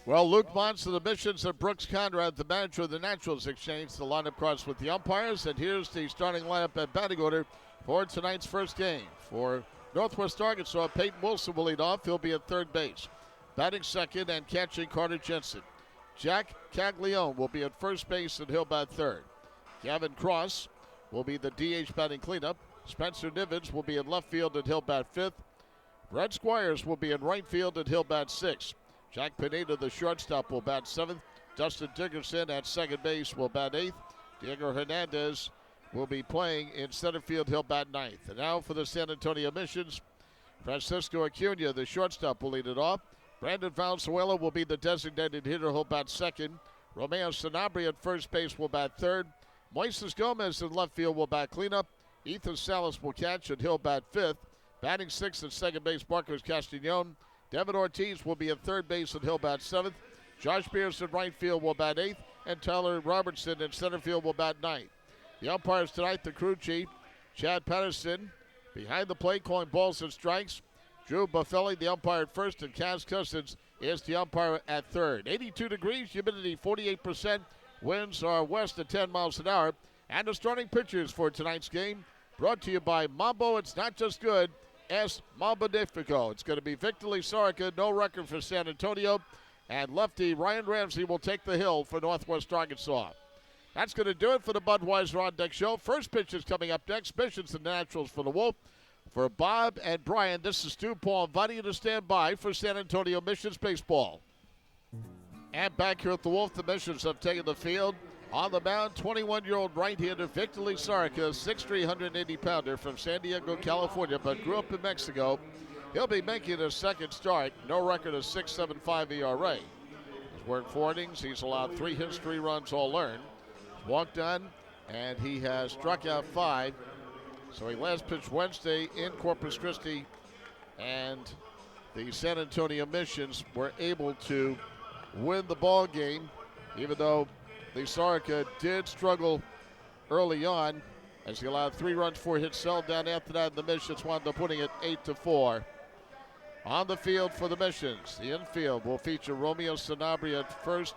Well, Luke Mons of the Missions and Brooks Conrad, the manager of the Naturals, exchange the lineup cards with the umpires. And here's the starting lineup at batting order for tonight's first game. For Northwest Arkansas, Peyton Wilson will lead off. He'll be at third base. Batting second and catching Carter Jensen. Jack Caglione will be at first base and he'll bat third. Gavin Cross will be the DH batting cleanup. Spencer Nivens will be in left field and he'll bat fifth. Brett Squires will be in right field and he'll bat sixth. Jack Pineda, the shortstop, will bat seventh. Dustin Dickerson at second base will bat eighth. Diego Hernandez will be playing in center field. He'll bat ninth. And now for the San Antonio Missions, Francisco Acuna, the shortstop, will lead it off. Brandon Valenzuela will be the designated hitter. He'll bat second. Romeo Sanabria at first base will bat third. Moises Gomez in left field will bat cleanup. Ethan Salas will catch and he'll bat fifth. Batting sixth at second base, Marcos Castañon. Devin Ortiz will be at third base and he'll bat seventh. Josh Beers in right field will bat eighth. And Tyler Robertson in center field will bat ninth. The umpires tonight, the crew chief, Chad Patterson, behind the plate calling balls and strikes. Drew Buffelli, the umpire at first, and Kaz Cousins is the umpire at third. 82 degrees, humidity 48%. Winds are west at 10 miles an hour. And the starting pitchers for tonight's game, brought to you by Mambo. It's not just good. S. Magnifico. It's going to be Victor Lizarraga, no record for San Antonio. And lefty Ryan Ramsey will take the hill for Northwest Arkansas. That's going to do it for the Budweiser On Deck Show. First pitch is coming up next. Missions and Naturals for the Wolf. For Bob and Brian, this is Stu Paul inviting you to stand by for San Antonio Missions Baseball. And back here at the Wolf, the Missions have taken the field. On the mound, 21-year-old right-hander Victor Lizarraga, 6'3", 180-pounder from San Diego, California, but grew up in Mexico. He'll be making his second start. No record of 6.75 ERA. He's worked 4 innings. He's allowed 3 hits, 3 runs, all earned. Walked on, and he has struck out 5. So he last pitched Wednesday in Corpus Christi, and the San Antonio Missions were able to win the ball game, even though Lizarraga did struggle early on as he allowed 3 runs, 4 hits, settled down after that, and the Missions wound up putting it 8-4. On the field for the Missions, the infield will feature Romeo Sanabria at first,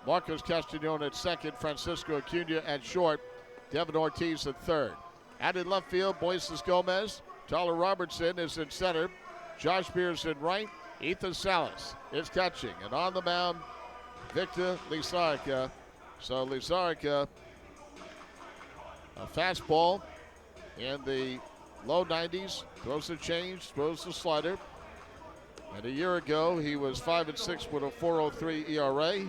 Marcos Castañon at second, Francisco Acuna at short, Devin Ortiz at third. Out in left field, Moises Gomez. Tyler Robertson is in center. Josh Beers in right. Ethan Salas is catching. And on the mound, Victor Lizarraga. So Lizarraga, a fastball in the low 90s. Throws a change, throws a slider. And a year ago, he was 5-6 with a 4.03 ERA.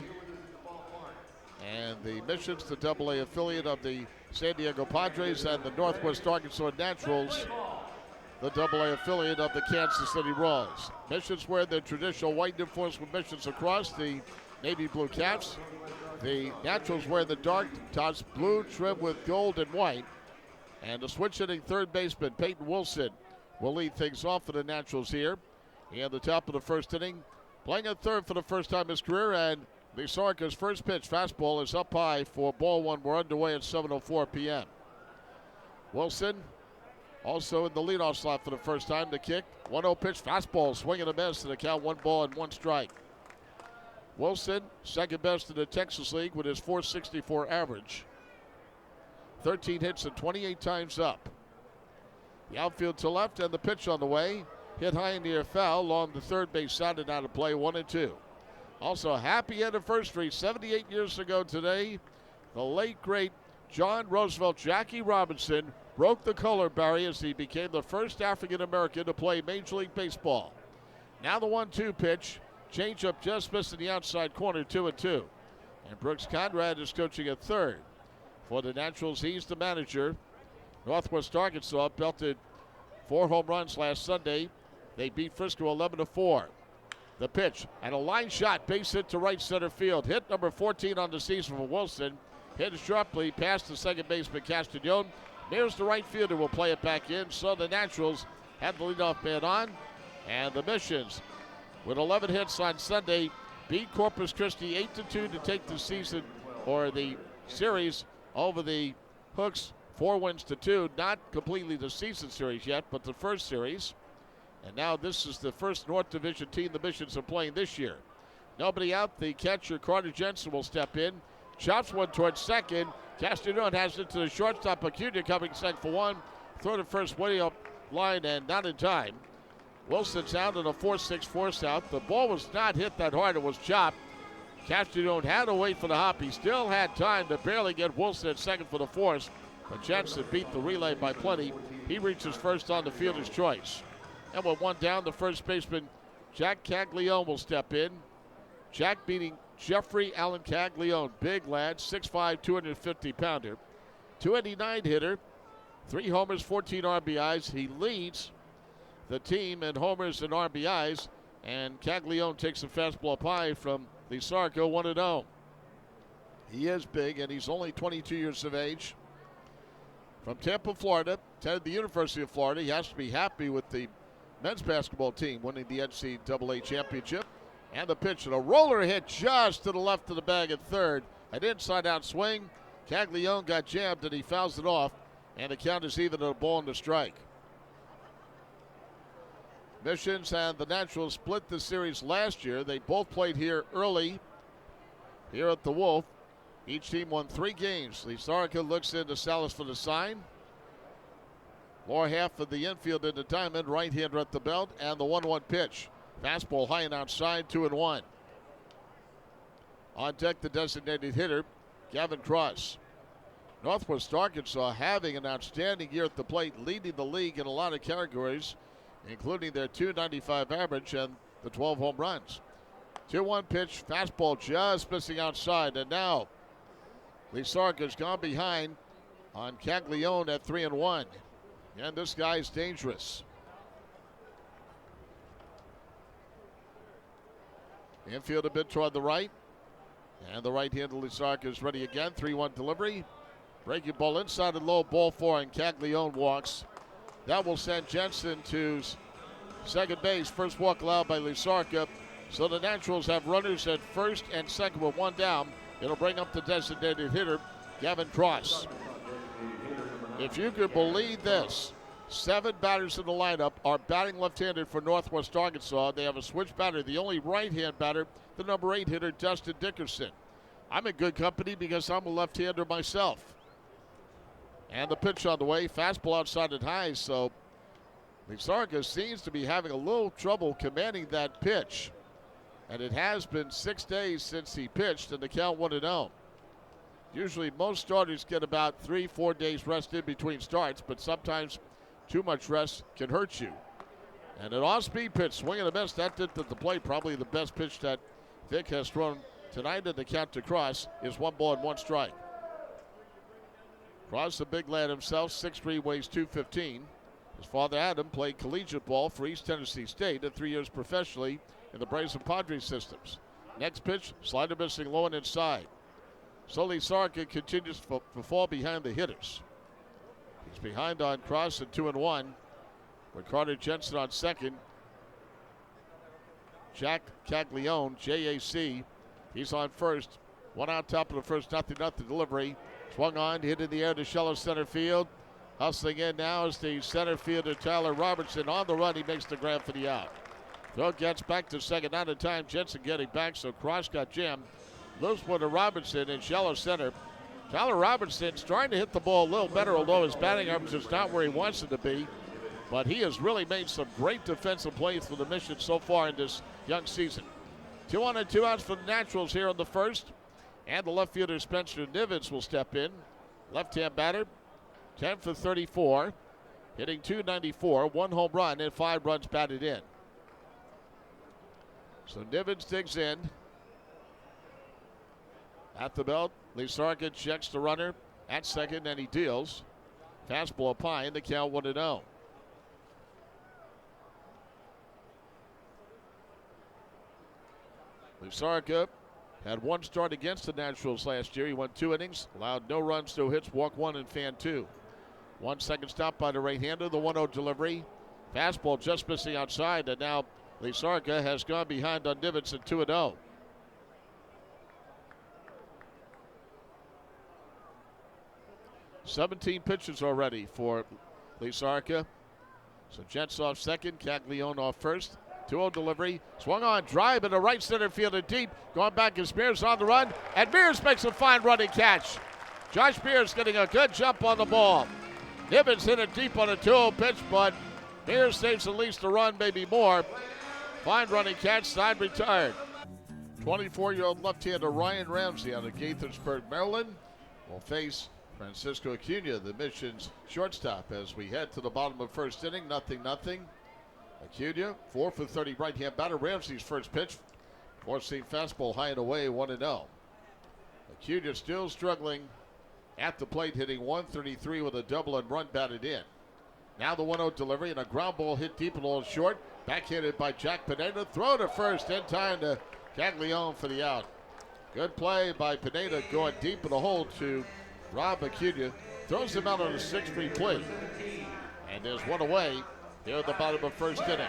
And the Missions, the AA affiliate of the San Diego Padres, and the Northwest Arkansas Naturals, the AA affiliate of the Kansas City Royals. Missions wear their traditional white uniforms with Missions across, the navy blue caps. The Naturals wear the dark tops, blue trimmed with gold and white. And the switch hitting third baseman, Peyton Wilson, will lead things off for the Naturals here. He at the top of the first inning, playing at third for the first time in his career, and Lizarraga's first pitch fastball is up high for ball 1. We're underway at 7:04 p.m. Wilson also in the leadoff slot for the first time. The kick, 1-0 pitch, fastball, swing and a miss, and the count 1 ball and 1 strike. Wilson, second best in the Texas League with his .464 average. 13 hits and 28 times up. The outfield to left and the pitch on the way. Hit high in the air, foul along the third base side and out of play, 1-2. Also, happy anniversary, 78 years ago today, the late, great John Roosevelt Jackie Robinson broke the color barrier as he became the first African-American to play Major League Baseball. Now the 1-2 pitch, changeup just missing the outside corner, 2-2. And Brooks Conrad is coaching at third. For the Naturals, he's the manager. Northwest Arkansas belted 4 home runs last Sunday. They beat Frisco 11-4. The pitch and a line shot, base hit to right center field. Hit number 14 on the season for Wilson. Hit sharply past the second baseman Castañon. Nears the right fielder, will play it back in. So the Naturals have the leadoff man on. And the Missions, with 11 hits on Sunday, beat Corpus Christi 8-2 to take the season or the series over the Hooks. 4 wins to 2. Not completely the season series yet, but the first series. And now this is the first North Division team the Missions are playing this year. Nobody out. The catcher, Carter Jensen, will step in. Chops one towards second. Castellon has it to the shortstop. Acuna coming second for one. Throw to first way up line and not in time. Wilson's out in a 4-6 force out. The ball was not hit that hard. It was chopped. Castellon had to wait for the hop. He still had time to barely get Wilson at second for the force. But Jensen beat the relay by plenty. He reaches first on the fielder's choice. And with one down, the first baseman, Jack Caglione, will step in. Jack beating Jeffrey Allen Caglione. Big lad, 6'5", 250-pounder. 289 hitter, 3 homers, 14 RBIs. He leads the team in homers and RBIs. And Caglione takes a fastball up high from Lizarco, 1-0. He is big, and he's only 22 years of age. From Tampa, Florida, attended the University of Florida. He has to be happy with the men's basketball team winning the NCAA championship. And the pitch, and a roller hit just to the left of the bag at third. An inside-out swing. Caglione got jammed, and he fouls it off. And the count is even at a ball and a strike. Missions and the Naturals split the series last year. They both played here early, here at the Wolf. Each team won 3 games. Lizarco looks into Salas for the sign. Lower half of the infield into Diamond, right-hander at the belt, and the 1-1 pitch. Fastball high and outside, 2-1. On deck, the designated hitter, Gavin Cross. Northwest Arkansas having an outstanding year at the plate, leading the league in a lot of categories, including their .295 average and the 12 home runs. 2-1 pitch, fastball just missing outside, and now Lizarco's gone behind on Caglione at 3-1. And this guy's dangerous. Infield a bit toward the right. And the right-hander Lizarco is ready again. 3-1 delivery. Breaking ball inside and low, ball 4, and Caglione walks. That will send Jensen to second base. First walk allowed by Lizarco. So the Naturals have runners at first and second with 1 down. It'll bring up the designated hitter, Gavin Cross. If you could believe this, 7 batters in the lineup are batting left-handed for Northwest Arkansas. They have a switch batter, the only right-hand batter, the number 8 hitter, Dustin Dickerson. I'm in good company because I'm a left-hander myself. And the pitch on the way, fastball outside and high, so Lizarco seems to be having a little trouble commanding that pitch. And it has been 6 days since he pitched, and the count 1-0. Usually most starters get about 3-4 days rest in between starts, but sometimes too much rest can hurt you. And an off-speed pitch, swing and a miss. That did at the plate. Probably the best pitch that Vic has thrown tonight, and the count to Cross is 1 ball and 1 strike. Cross, the big lad himself, 6'3", weighs 215. His father, Adam, played collegiate ball for East Tennessee State and 3 years professionally in the Braves and Padres systems. Next pitch, slider missing low and inside. So Lizarco continues to fall behind the hitters. He's behind on Cross at 2-1 with Carter Jensen on second. Jack Caglione, JAC, he's on first. 1 out top of the first, 0-0 delivery. Swung on, hit in the air to shallow center field. Hustling in now is the center fielder Tyler Robertson. On the run, he makes the grab for the out. Throw gets back to second, out of time. Jensen getting back, so Cross got jammed. Loose one to Robinson in shallow center. Tyler Robinson's trying to hit the ball a little better, although his batting average is not where he wants it to be. But he has really made some great defensive plays for the Mission so far in this young season. 2 on and 2 outs for the Naturals here in the first. And the left fielder Spencer Nivens will step in. Left-hand batter, 10 for 34. Hitting .294, 1 home run and 5 runs batted in. So Nivens digs in. At the belt, Lizarco checks the runner at second, and he deals. Fastball up high, and the count 1-0. Lizarco had 1 start against the Naturals last year. He went 2 innings, allowed no runs, no hits, walk 1, and fan 2. 1 second stop by the right-hander, the 1-0 delivery. Fastball just missing outside, and now Lizarco has gone behind on Nivens at 2-0. 17 pitches already for Lizarco. So Jets off second, Caglione off first. 2-0 delivery. Swung on, drive into right center field and deep. Going back is Mears on the run. And Mears makes a fine running catch. Josh Mears getting a good jump on the ball. Nivens hit it deep on a 2-0 pitch, but Mears saves at least a run, maybe more. Fine running catch, side retired. 24-year-old left-hander Ryan Ramsey out of Gaithersburg, Maryland, will face Francisco Acuna, the Mission's shortstop, as we head to the bottom of first inning. 0-0. Acuna, 4 for 30 right-hand batter. Ramsey's first pitch, four-seam fastball high and away, 1-0. Acuna still struggling at the plate, hitting 133 with a double and run batted in. Now the 1-0 delivery and a ground ball hit deep and a little short. Backhanded by Jack Pineda. Throw to first in time to Caglione for the out. Good play by Pineda going deep in the hole to Rob Acuna. Throws him out on a 6-3 play. And there's one away here at the bottom of first inning.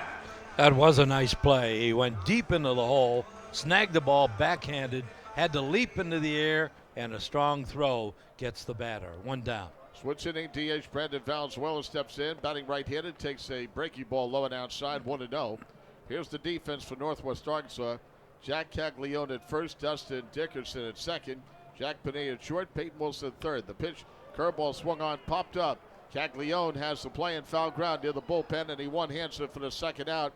That was a nice play. He went deep into the hole, snagged the ball backhanded, had to leap into the air, and a strong throw gets the batter. One down. Switch inning, DH Brandon Valenzuela steps in, batting right-handed, takes a breaking ball low and outside, 1-0. Here's the defense for Northwest Arkansas. Jack Caglione at first, Dustin Dickerson at second, Jack Pineda at short, Peyton Wilson at third. The pitch, curveball swung on, popped up. Caglione has the play in foul ground near the bullpen, and he one-hands it for the second out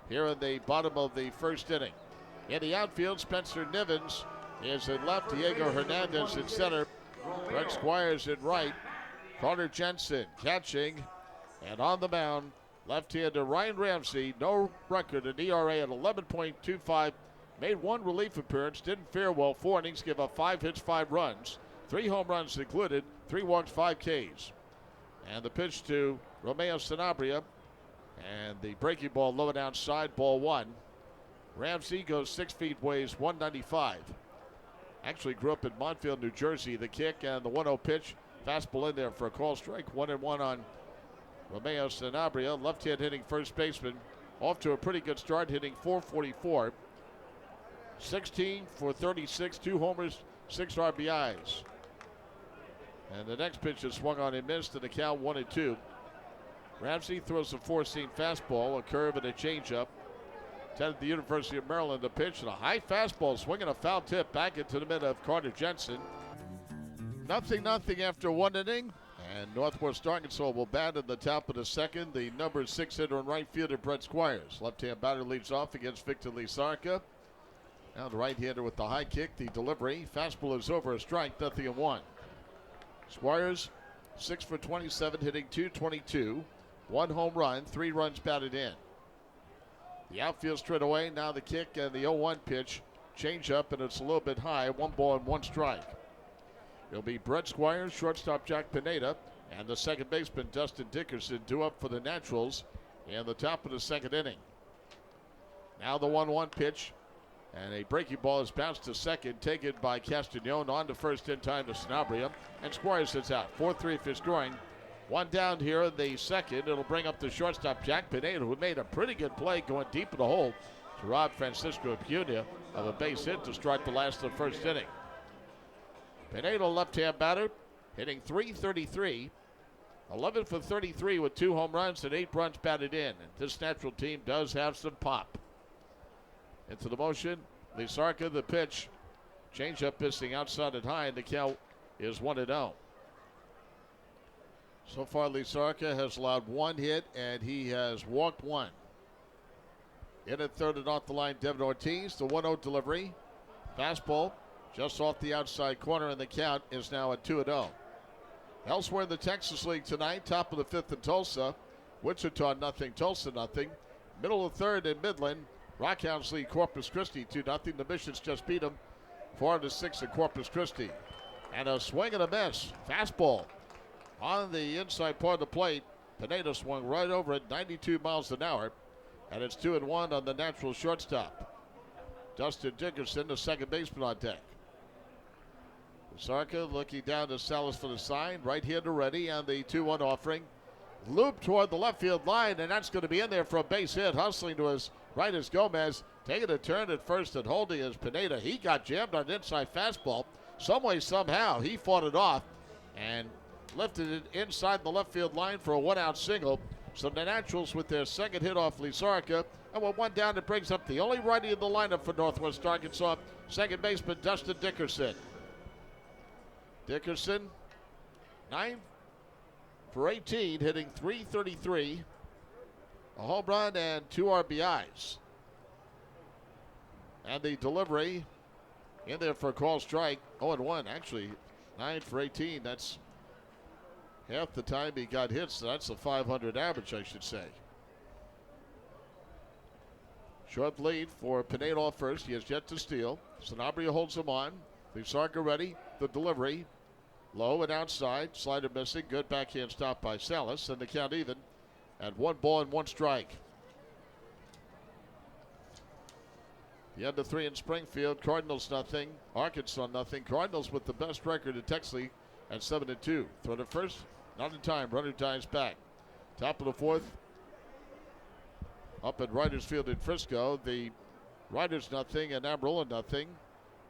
here in the bottom of the first inning. In the outfield, Spencer Nivens is at left, Diego Hernandez at center, Brett Squires at right, Carter Jensen catching, and on the mound, left-hander Ryan Ramsey, no record, an ERA at 11.25, made one relief appearance, didn't fare well, 4 innings, give up 5 hits, 5 runs, 3 home runs included, 3 walks, 5 Ks. And the pitch to Romeo Sanabria, and the breaking ball low and outside, ball 1. Ramsey goes 6 feet, weighs 195. Actually grew up in Montfield, New Jersey. The kick and the 1-0 pitch. Fastball in there for a call strike. 1-1 on Romeo Sanabria. Left hand hitting first baseman. Off to a pretty good start, hitting .444. 16 for 36, 2 homers, 6 RBIs. And the next pitch is swung on and missed, and the count 1-2. Ramsey throws a 4-seam fastball, a curve, and a changeup. At the University of Maryland, the pitch and a high fastball, swinging a foul tip back into the mid of Carter Jensen. 0-0 after 1 inning, and Northwest Arkansas will bat in the top of the second. The number 6 hitter in right fielder, Brett Squires. Left-hand batter leads off against Victor Lisarca. Now the right-hander with the high kick, the delivery. Fastball is over, a strike, 0-1. Squires, 6 for 27, hitting .222. 1 home run, 3 runs batted in. The outfield straight away, now the kick and the 0-1 pitch. Change up, and it's a little bit high. 1 ball and 1 strike. It'll be Brett Squires, shortstop Jack Pineda, and the second baseman Dustin Dickerson due up for the Naturals in the top of the second inning. Now the 1-1 pitch, and a breaking ball is bounced to second, taken by Castagnone on to first in time to Sanabria, and Squires sits out. 4-3 if you're scoring. 1 down here in the second. It'll bring up the shortstop Jack Pineda, who made a pretty good play going deep in the hole to rob Francisco Acuna of a base hit to start the last of the first inning. Pineda, left-hand batter, hitting .333, 11 for 33 with 2 home runs and 8 runs batted in. And this Natural team does have some pop. Into the motion, Lisarca, the pitch. Change-up missing outside and high, and the count is 1-0. So far, Lisarca has allowed 1 hit, and he has walked 1. In at third and off the line, Devin Ortiz, the 1-0 delivery. Fastball just off the outside corner, and the count is now at 2-0. Elsewhere in the Texas League tonight, top of the 5th in Tulsa. Wichita 0, Tulsa 0. Middle of third in Midland. Rockhounds lead Corpus Christi 2-0. The Missions just beat them 4-6 at Corpus Christi. And a swing and a miss. Fastball on the inside part of the plate. Pineda swung right over it, 92 miles an hour. And it's 2-1 on the Natural shortstop. Dustin Dickerson, the second baseman, on deck. Sarka looking down to Salas for the sign. Right-hander ready, and the 2-1 offering. Loop toward the left field line, and that's going to be in there for a base hit. Hustling to his right is Gomez. Taking a turn at first and holding is Pineda. He got jammed on an inside fastball. Some way, somehow, he fought it off and lifted it inside the left field line for a 1-out single. So the Naturals with their second hit off Lizarka. And with one down, it brings up the only righty in the lineup for Northwest Arkansas, second baseman Dustin Dickerson. Dickerson, 9 for 18, hitting .333, a home run and 2 RBIs. And the delivery in there for a call strike, 0-1. Actually, 9 for 18. That's half the time he got hits. So that's a 500 average, I should say. Short lead for Pineda off first. He has yet to steal. Sanabria holds him on. Lizarka ready. The delivery. Low and outside. Slider missing. Good backhand stop by Salas. And the count even at 1 ball and 1 strike. The end of 3 in Springfield. Cardinals nothing. Arkansas nothing. Cardinals with the best record in Tex League at 7-2. Throw to first. Not in time. Runner dives back. Top of the 4th. Up at Riders Field in Frisco. The Riders nothing and Amarillo nothing.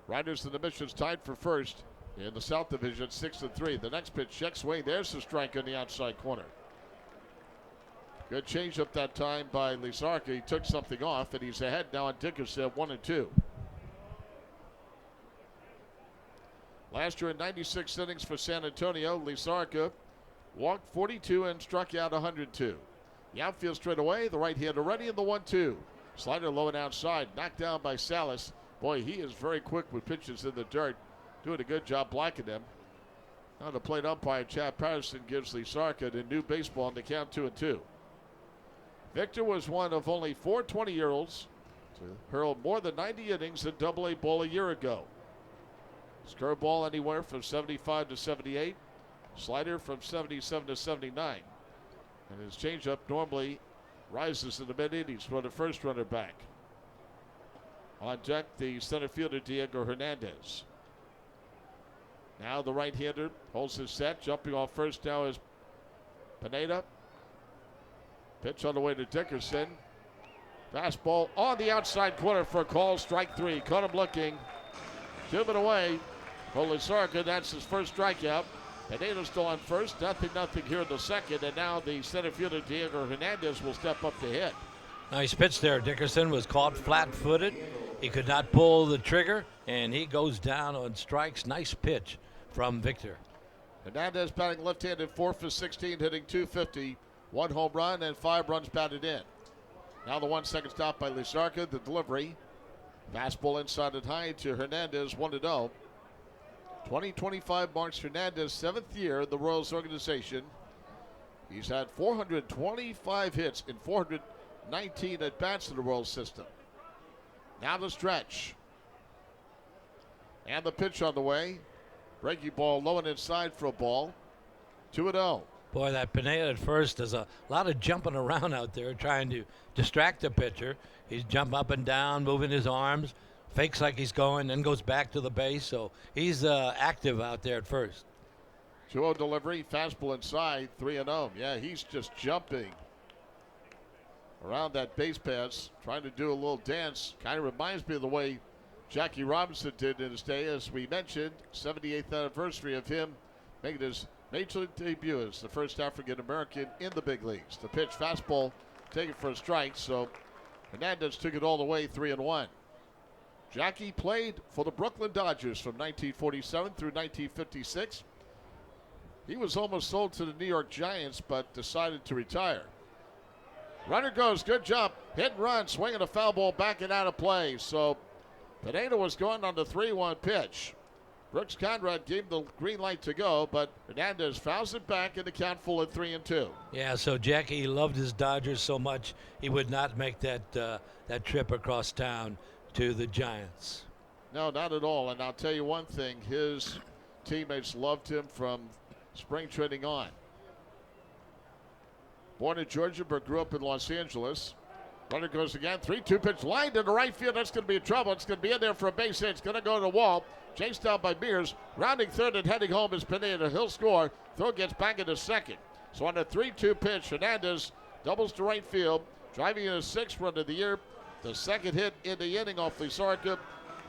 Riders and the Missions tied for first in the South Division 6-3. The next pitch check swing. There's the strike on the outside corner. Good change up that time by Lizarka. He took something off and he's ahead now on Dickerson 1-2. Last year in 96 innings for San Antonio, Lizarka walked 42 and struck out 102. The outfield straight away, the right hander ready in the 1-2. Slider low and outside, knocked down by Salas. Boy, he is very quick with pitches in the dirt. Doing a good job blocking them. Now the plate umpire, Chad Patterson, gives Lizarka the new baseball on the count 2-2. Victor was one of only 4 20-year-olds to hurl more than 90 innings in AA ball a year ago. His curveball anywhere from 75 to 78. Slider from 77 to 79. And his changeup normally rises in the mid-innings for the first runner back. On deck, the center fielder, Diego Hernandez. Now the right-hander holds his set. Jumping off first now is Pineda. Pitch on the way to Dickerson. Fastball on the outside corner for a call. Strike 3. Caught him looking. 2 men away for Lizarka. That's his first strikeout. Pineda's still on first. Nothing here in the second. And now the center fielder, Diego Hernandez, will step up to hit. Nice pitch there. Dickerson was caught flat-footed. He could not pull the trigger, and he goes down on strikes. Nice pitch from Victor. Hernandez batting left-handed, 4 for 16, hitting .250. 1 home run and 5 runs batted in. Now the 1-second stop by Lizarka. The delivery. Fastball inside and high to Hernandez, 1-0. 2025 marks Hernandez's 7th year in the Royals organization. He's had 425 hits in 419 at-bats in the Royals system. Now the stretch. And the pitch on the way. Breaking ball low and inside for a ball. 2-0. Boy, that Pineda at first does a lot of jumping around out there trying to distract the pitcher. He's jumping up and down, moving his arms, fakes like he's going, then goes back to the base. So he's active out there at first. 2-0 delivery, fastball inside, 3-0. Yeah, he's just jumping around that base pass, trying to do a little dance. Kind of reminds me of the way Jackie Robinson did in his day. As we mentioned, 78th anniversary of him making his Major League debut as the first African-American in the big leagues. The pitch, fastball, taken for a strike, so Hernandez took it all the way, 3-1. Jackie played for the Brooklyn Dodgers from 1947 through 1956. He was almost sold to the New York Giants, but decided to retire. Runner goes, good job, hit and run, swinging a foul ball back and out of play. So Pineda was going on the 3-1 pitch. Brooks Conrad gave the green light to go, but Hernandez fouls it back in the count full at 3-2. Yeah, so Jackie loved his Dodgers so much he would not make that trip across town to the Giants. No, not at all. And I'll tell you one thing, his teammates loved him from spring training on. Born in Georgia, but grew up in Los Angeles. Runner goes again, 3-2 pitch, line to the right field. That's going to be trouble. It's going to be in there for a base hit. It's going to go to the wall. Chased down by Mears. Rounding third and heading home is Pineda. He'll score. Throw gets back into second. So on a 3-2 pitch, Hernandez doubles to right field, driving in his 6th run of the year. The second hit in the inning off Lizarka.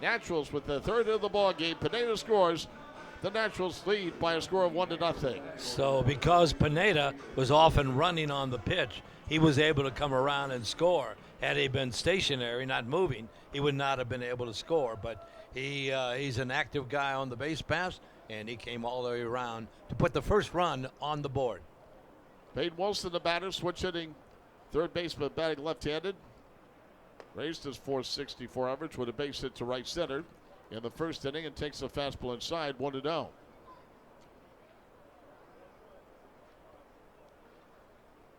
Naturals with the 3rd of the ball game. Pineda scores. The Naturals lead by a score of 1-0. So because Pineda was often running on the pitch, he was able to come around and score. Had he been stationary, not moving, he would not have been able to score. But he's an active guy on the base pass, and he came all the way around to put the first run on the board. Peyton Wilson, the batter, switch hitting third baseman, batting left-handed. Raised his .464 average with a base hit to right center in the first inning and takes a fastball inside, 1-0.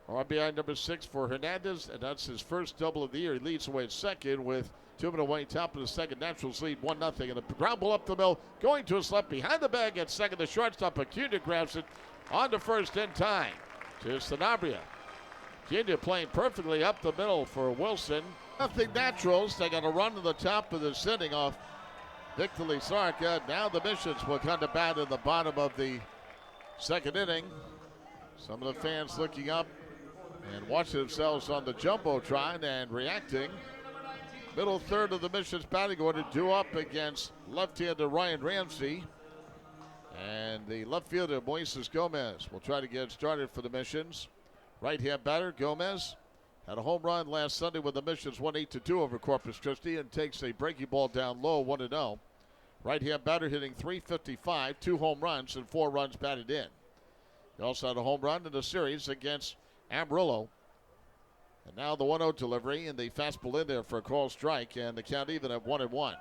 RBI number 6 for Hernandez, and that's his first double of the year. He leads away at second with 2 men away, top of the second. Naturals lead 1-0. And the ground ball up the middle, going to his left behind the bag at second. The shortstop, Acuna, grabs it on to first in time to Sanabria. Acuna playing perfectly up the middle for Wilson. Nothing Naturals. They got a run to the top of the inning off Victor Lizarka. Now the Missions will come to bat in the bottom of the second inning. Some of the fans looking up and watching themselves on the Jumbotron and reacting. Middle third of the Missions batting order due up against left-hander Ryan Ramsey. And the left fielder Moises Gomez will try to get started for the Missions. Right-hand batter Gomez had a home run last Sunday when the Missions won 8-2 over Corpus Christi and takes a breaking ball down low, 1-0. Right-hand batter hitting .355, 2 home runs and 4 runs batted in. He also had a home run in the series against Amarillo. And now the 1-0 delivery and the fastball in there for a call strike, and the count even at 1-1.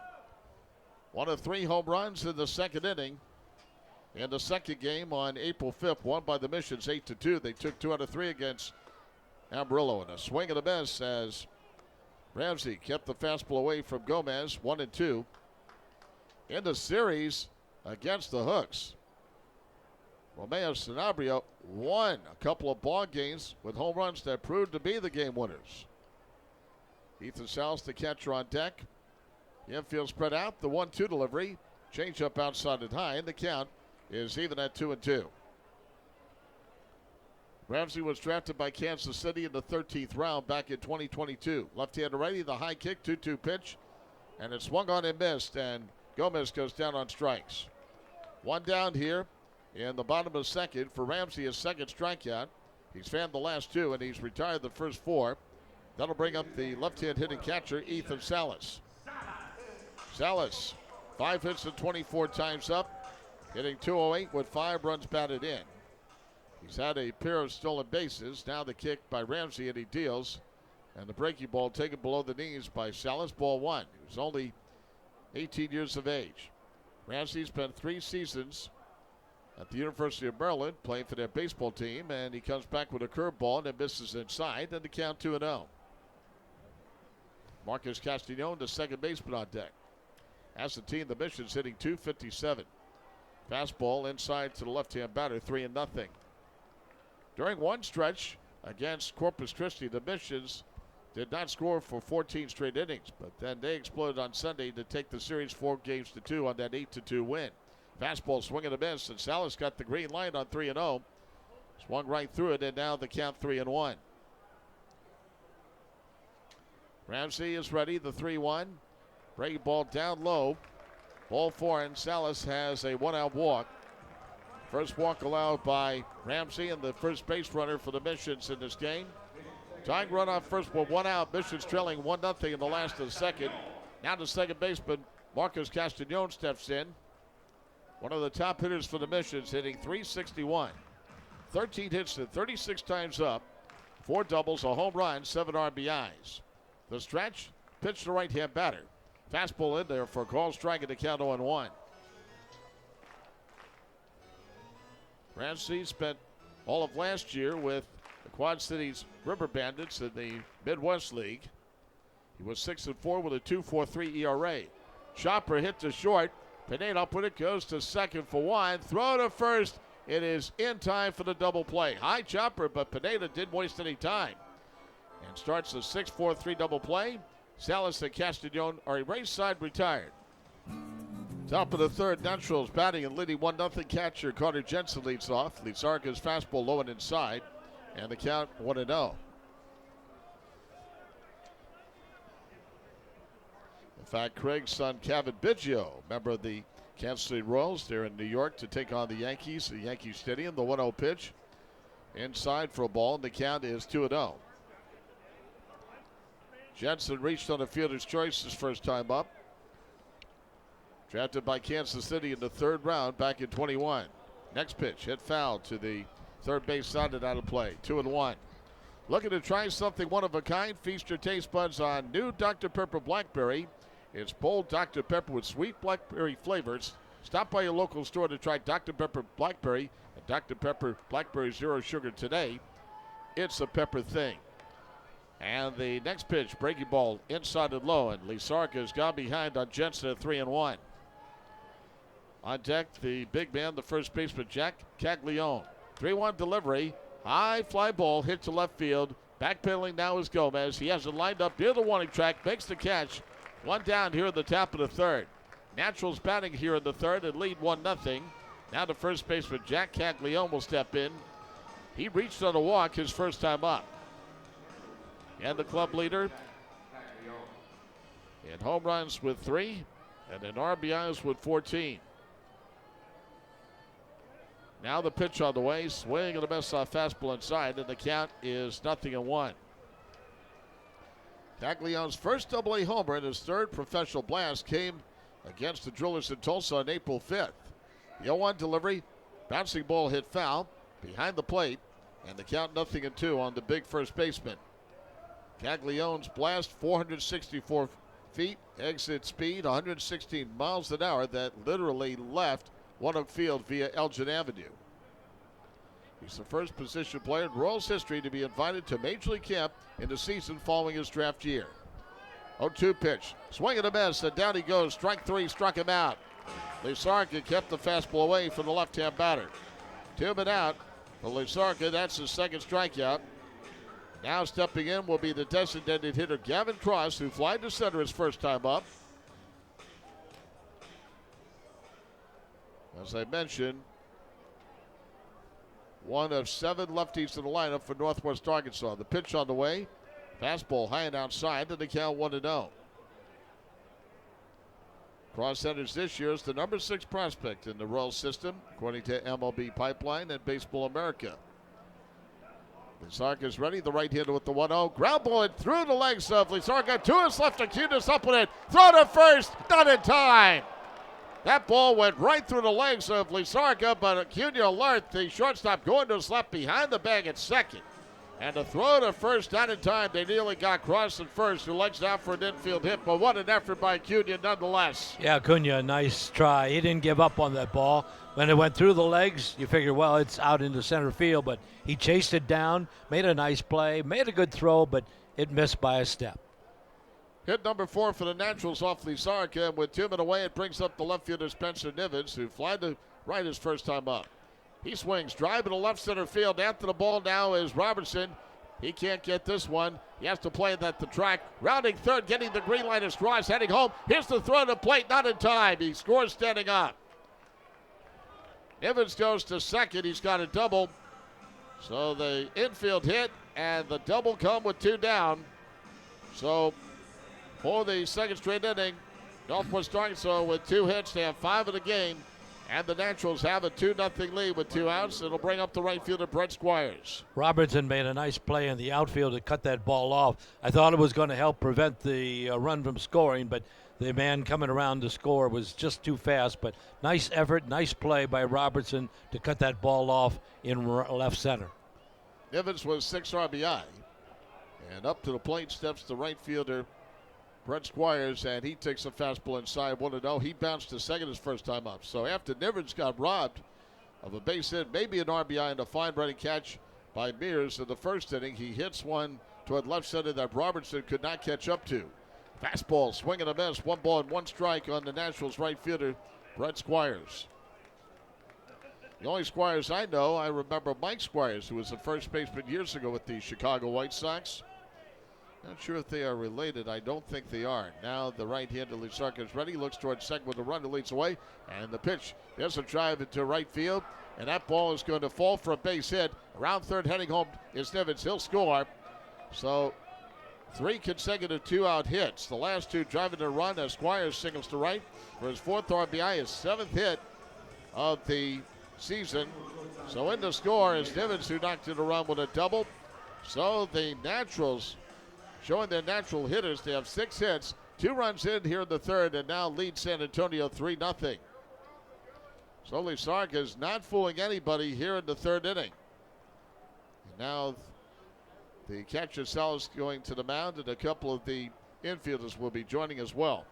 1 of 3 home runs in the second inning. In the second game on April 5th, won by the Missions 8-2. They took 2 out of 3 against Amarillo. And a swing and a miss as Ramsey kept the fastball away from Gomez, 1-2. In the series against the Hooks, Romeo Sanabria won a couple of ball games with home runs that proved to be the game winners. Ethan Salas, the catcher, on deck. The infield spread out. The 1-2 delivery. Change up outside and high, and the count is even at 2-2. Ramsey was drafted by Kansas City in the 13th round back in 2022. Left-hander righty, the high kick, 2-2 pitch, and it swung on and missed, and Gomez goes down on strikes. One down here in the bottom of the second for Ramsey, his second strikeout. He's fanned the last 2, and he's retired the first 4. That'll bring up the left-hand hitting catcher, Ethan Salas. Salas, 5 hits and 24 times up, hitting .208 with 5 runs batted in. He's had a pair of stolen bases. Now the kick by Ramsey, and he deals. And the breaking ball taken below the knees by Salas, ball 1. He was only 18 years of age. Ramsey spent 3 seasons at the University of Maryland playing for their baseball team, and he comes back with a curveball and it misses inside, and the count 2-0. Marcus Castagnone, the second baseman, on deck. As the team, the Missions hitting .257. Fastball inside to the left-hand batter, 3-0. During one stretch against Corpus Christi, the Missions did not score for 14 straight innings, but then they exploded on Sunday to take the series 4-2 on that 8-2 win. Fastball swing and a miss, and Salas got the green light on 3-0. Swung right through it, and now the count 3-1. Ramsey is ready, the 3-1. Breaking ball down low. Ball 4, and Salas has a 1-out walk. First walk allowed by Ramsey, and the first base runner for the Missions in this game. Tying run off first with 1 out. Missions trailing 1-0 in the last of the second. Now the second baseman, Marcus Castagnone, steps in. One of the top hitters for the Missions, hitting .361. 13 hits and 36 times up. 4 doubles, a home run, 7 RBIs. The stretch, pitch to right-hand batter. Fastball in there for a call strike, and the count 0-1. Ramsey spent all of last year with the Quad Cities River Bandits in the Midwest League. He was 6-4 with a 2.43 ERA. Chopper hit to short. Pineda up with it, goes to second for 1. Throw to first. It is in time for the double play. High chopper, but Pineda didn't waste any time. And starts the 6-4-3 double play. Salas and Castagnone are a race side retired. Top of the third, Naturals batting and leading 1-0 catcher Carter Jensen leads off. Lizarka's fastball low and inside, and the count 1-0. In fact, Craig's son Kevin Biggio, member of the Kansas City Royals, they're in New York to take on the Yankees, the Yankee Stadium. The 1-0 pitch. Inside for a ball, and the count is 2-0. Jensen reached on a fielder's choice his first time up. Drafted by Kansas City in the third round back in 21. Next pitch, hit foul to the third base side and out of play. 2-1. Looking to try something one of a kind? Feast your taste buds on new Dr. Pepper Blackberry. It's bold Dr. Pepper with sweet blackberry flavors. Stop by your local store to try Dr. Pepper Blackberry and Dr. Pepper Blackberry Zero Sugar today. It's a pepper thing. And the next pitch, breaking ball inside and low, and Lizarka has gone behind on Jensen at 3-1. On deck, the big man, the first baseman, Jack Caglione. 3-1 delivery. High fly ball hit to left field. Backpedaling now is Gomez. He has it lined up near the warning track, makes the catch. One down here at the top of the third. Naturals batting here in the third and lead 1-0. Now the first baseman, Jack Caglione, will step in. He reached on a walk his first time up. And the club leader in home runs with 3 and in RBIs with 14. Now the pitch on the way, swing and a miss off fastball inside, and the count is 0-1. Caglione's first AA homer in his third professional blast came against the Drillers in Tulsa on April 5th. The 0-1 delivery, bouncing ball hit foul behind the plate, and the count 0-2 on the big first baseman. Caglione's blast, 464 feet, exit speed 116 miles an hour that literally left One-Oak Field via Elgin Avenue. He's the first position player in Royals history to be invited to Major League camp in the season following his draft year. 0-2 pitch. Swing and a miss, and down he goes. Strike 3 struck him out. Lizarka kept the fastball away from the left-hand batter. 2 men out for Lizarka. That's his second strikeout. Now stepping in will be the designated hitter Gavin Cross, who flied to center his first time up. As I mentioned, one of 7 lefties in the lineup for Northwest Arkansas. The pitch on the way. Fastball high and outside, and the count 1-0. Cross enters this year as the number 6 prospect in the Royals system, according to MLB Pipeline and Baseball America. Lizarka is ready. The right-hander with the 1-0. Ground ball it through the legs of Lizarka. To his left, Acuña up with it. Throw to first. Not in time. That ball went right through the legs of Lizarka, but Acuña alert. The shortstop going to his left behind the bag at second. And the throw to first, not in time. They nearly got Cross at first, who legs out for an infield hit, but what an effort by Acuña nonetheless. Yeah, Acuña, a nice try. He didn't give up on that ball. When it went through the legs, you figure, well, it's out into center field, but he chased it down, made a nice play, made a good throw, but it missed by a step. Hit number 4 for the Naturals off Lizarka, and with 2 men away, it brings up the left fielder Spencer Nivens, who fly to right his first time up. He swings, drive in the left center field. After the ball now is Robertson. He can't get this one. He has to play it at the track. Rounding third, getting the green light is Cross, heading home. Here's the throw to plate, not in time. He scores standing up. Nivens goes to second. He's got a double. So the infield hit and the double come with 2 down. So for the second straight inning, Northwest Arkansas with 2 hits. They have 5 in the game. And the Naturals have a 2-0 lead with 2 outs. It'll bring up the right fielder, Brett Squires. Robertson made a nice play in the outfield to cut that ball off. I thought it was going to help prevent the run from scoring, but the man coming around to score was just too fast. But nice effort, nice play by Robertson to cut that ball off in left center. Nivens was 6 RBI. And up to the plate steps the right fielder, Brett Squires, and he takes a fastball inside 1-0. He bounced to second his first time up. So after Nivens got robbed of a base hit, maybe an RBI, and a fine running catch by Mears in the first inning, he hits one toward left center that Robertson could not catch up to. Fastball, swing and a miss, 1 ball and 1 strike on the Nationals right fielder, Brett Squires. The only Squires I know, I remember Mike Squires, who was the first baseman years ago with the Chicago White Sox. Not sure if they are related. I don't think they are. Now the right-hander Lizarka is ready. Looks towards second with the run that leads away. And the pitch. There's a drive into right field. And that ball is going to fall for a base hit. Around third, heading home is Nivens. He'll score. So 3 consecutive 2-out hits. The last 2 driving to run as Squires singles to right for his 4th RBI, his 7th hit of the season. So in the score is Nivens, who knocked in a run with a double. So the Naturals showing their natural hitters. They have 6 hits, 2 runs in here in the 3rd, and now lead San Antonio 3-0. So Lizarka is not fooling anybody here in the 3rd inning. And now the catcher Salas going to the mound, and a couple of the infielders will be joining as well.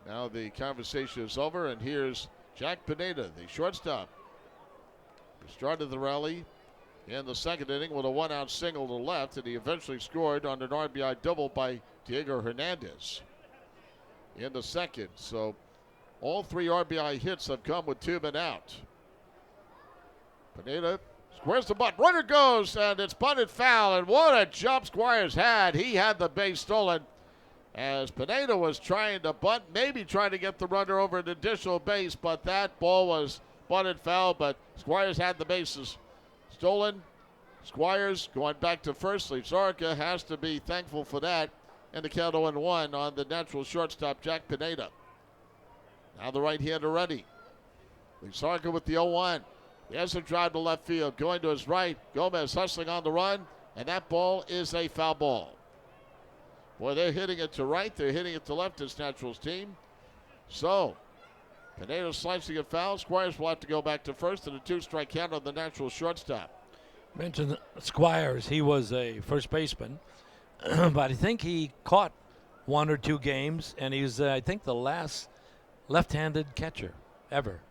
Now the conversation is over, and here's Jack Pineda, the shortstop, who started the rally in the 2nd inning with a 1-out single to left, and he eventually scored on an RBI double by Diego Hernandez in the 2nd. So all 3 RBI hits have come with 2 men out. Pineda squares the bunt. Runner goes, and it's bunted foul, and what a jump Squires had. He had the base stolen as Pineda was trying to bunt, maybe trying to get the runner over an additional base, but that ball was bunted foul, but Squires had the bases stolen. Squires going back to first. Lizarka has to be thankful for that. And the count 0-1 on the natural shortstop, Jack Pineda. Now the right-hander ready. Lizarka with the 0-1. There's a drive to left field. Going to his right. Gomez hustling on the run. And that ball is a foul ball. Boy, they're hitting it to right. They're hitting it to left, this Naturals team. So, Pineda slicing it foul. Squires will have to go back to first, and a 2-strike count on the natural shortstop. Mentioned Squires. He was a first baseman, but I think he caught 1 or 2 games, and he's, I think, the last left-handed catcher ever.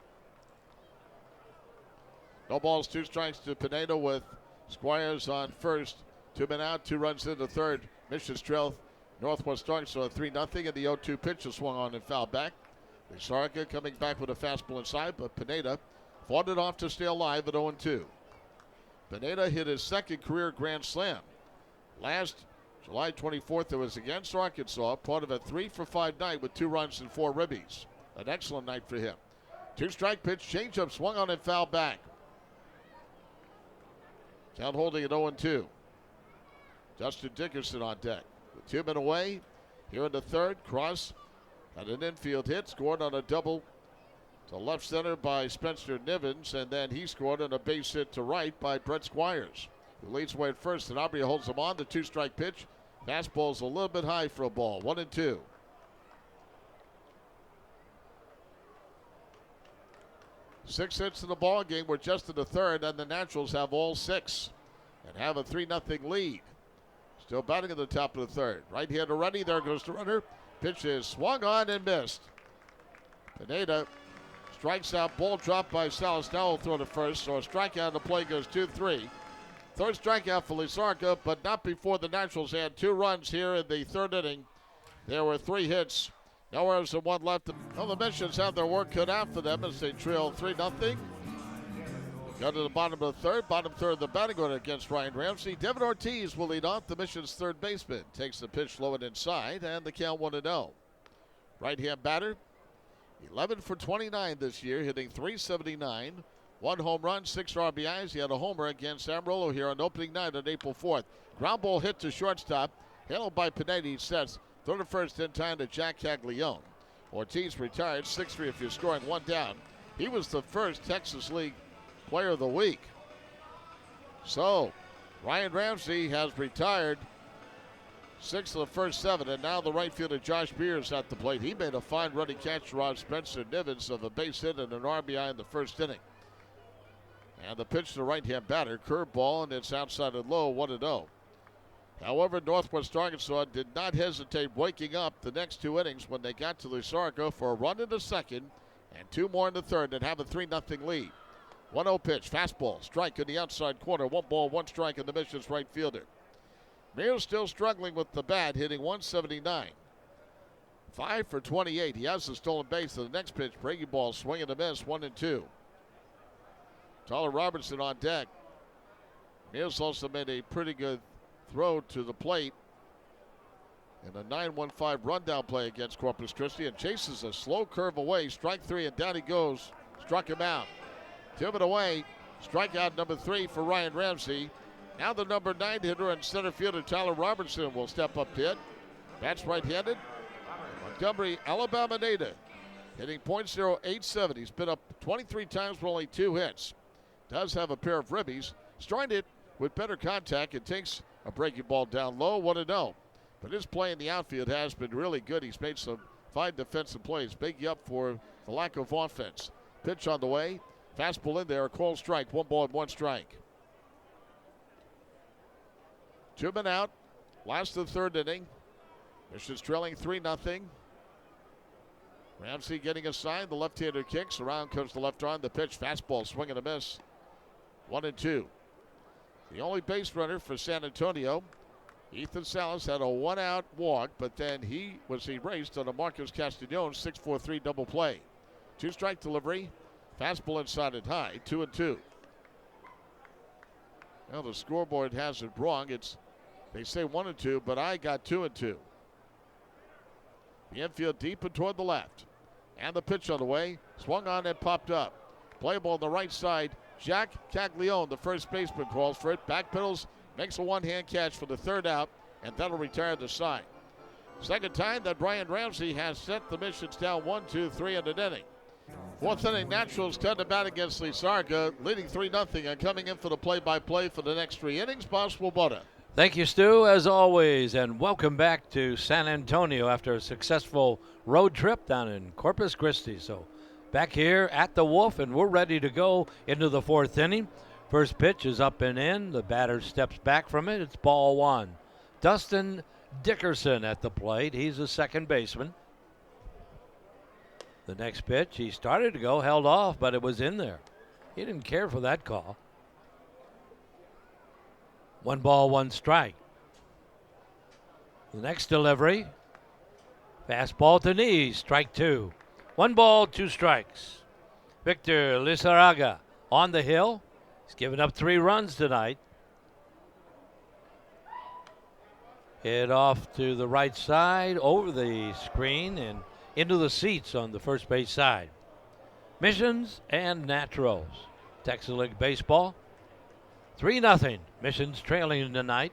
No balls, 2 strikes to Pineda with Squires on first. 2 men out, 2 runs in the 3rd. Missions trail Northwest Arkansas 3-0, and the 0-2 pitch is swung on and fouled back. Lizarka coming back with a fastball inside, but Pineda fought it off to stay alive at 0-2. Pineda hit his 2nd career grand slam. Last July 24th, it was against Arkansas, part of a 3-for-5 night with 2 runs and 4 ribbies. An excellent night for him. 2-strike pitch, changeup swung on and fouled back. Count holding at 0-2. Justin Dickerson on deck. With 2 men away, here in the 3rd, Cross had an infield hit, scored on a double to left center by Spencer Nivens, and then he scored on a base hit to right by Brett Squires, who leads away at first, and Aubrey holds him on. The 2-strike pitch. Fastball's a little bit high for a ball. 1-2. Six hits in the ball game. We're just in the 3rd, and the Naturals have all 6 and have a 3-0 lead. Still batting at the top of the 3rd. Right-hander ready. There goes the runner. Pitch is swung on and missed. Pineda strikes out. Ball dropped by Salas. Now will throw to first. So a strikeout. The play goes 2-3. 3rd strikeout for Lizarka, but not before the Naturals had 2 runs here in the 3rd inning. There were 3 hits. Now there's 1 left. Well, the Missions have their work cut out for them as they trail 3-0. Got to the bottom of the 3rd. Bottom 3rd of the batting order against Ryan Ramsey. Devin Ortiz will lead off. The Mission's 3rd baseman takes the pitch low and inside, and the count 1-0. Right-hand batter, 11 for 29 this year, hitting .379. 1 home run, 6 RBIs. He had a homer against Amarillo here on opening night on April 4th. Ground ball hit to shortstop, handled by Pineda. He sets throw to first in time to Jack Caglione. Ortiz retired, 6-3 if you're scoring 1 down. He was the first Texas League Player of the Week. So, Ryan Ramsey has retired 6 of the first 7, and now the right fielder Josh Beers at the plate. He made a fine running catch for Rob Spencer Nivens of a base hit and an RBI in the 1st inning. And the pitch to the right-hand batter, curveball, and it's outside and low, 1-0. However, Northwest Arkansas did not hesitate waking up the next 2 innings when they got to Lizarka for a run in the 2nd and 2 more in the 3rd and have a 3-0 lead. 1-0 pitch, fastball, strike in the outside corner, 1 ball, 1 strike in the Mission's right fielder. Mears still struggling with the bat, hitting .179. 5 for 28. He has the stolen base. To the next pitch, breaking ball, swing and a miss, 1-2. Tyler Robertson on deck. Mears also made a pretty good throw to the plate in a 9-1-5 rundown play against Corpus Christi, and chases a slow curve away. Strike 3, and down he goes. Struck him out. 2 men away. Strikeout number 3 for Ryan Ramsey. Now the number 9 hitter and center fielder Tyler Robertson will step up to hit. Bats right-handed. Montgomery, Alabama native, hitting .087. He's been up 23 times for only 2 hits. Does have a pair of ribbies. Starting it with better contact. It takes a breaking ball down low, 1-0. But his play in the outfield has been really good. He's made some fine defensive plays, making up for the lack of offense. Pitch on the way. Fastball in there, a called strike, 1 ball and 1 strike. 2 men out. Last of the 3rd inning. Mission's trailing 3-0. Ramsey getting a sign. The left-hander kicks. Around comes the left arm. The pitch, fastball, swing and a miss. 1-2. The only base runner for San Antonio, Ethan Salas, had a 1-out walk, but then he was erased on a Marcus Castellanos 6-4-3 double play. 2-strike delivery. Fastball inside and high, 2-2. Well, the scoreboard has it wrong. They say 1-2, but I got 2-2. The infield deep and toward the left. And the pitch on the way. Swung on and popped up. Play ball on the right side. Jack Caglione, the first baseman, calls for it. Backpedals, makes a one-hand catch for the 3rd out, and that'll retire the side. Second time that Brian Ramsey has set the Missions down 1-2-3 in an inning. 4th inning, Naturals turn to bat against Lizarga, leading 3-0, and coming in for the play-by-play for the next 3 innings, Bob Swoboda. Thank you, Stu, as always, and welcome back to San Antonio after a successful road trip down in Corpus Christi. So back here at the Wolf, and we're ready to go into the 4th inning. First pitch is up and in. The batter steps back from it. It's ball 1. Dustin Dickerson at the plate. He's a second baseman. The next pitch, he started to go, held off, but it was in there. He didn't care for that call. 1 ball, 1 strike. The next delivery, fastball to knees, strike 2. 1 ball, 2 strikes. Victor Lizarraga on the hill. He's given up 3 runs tonight. Hit off to the right side, over the screen, and into the seats on the first base side. Missions and Naturals. Texas League Baseball. 3-0. Missions trailing tonight.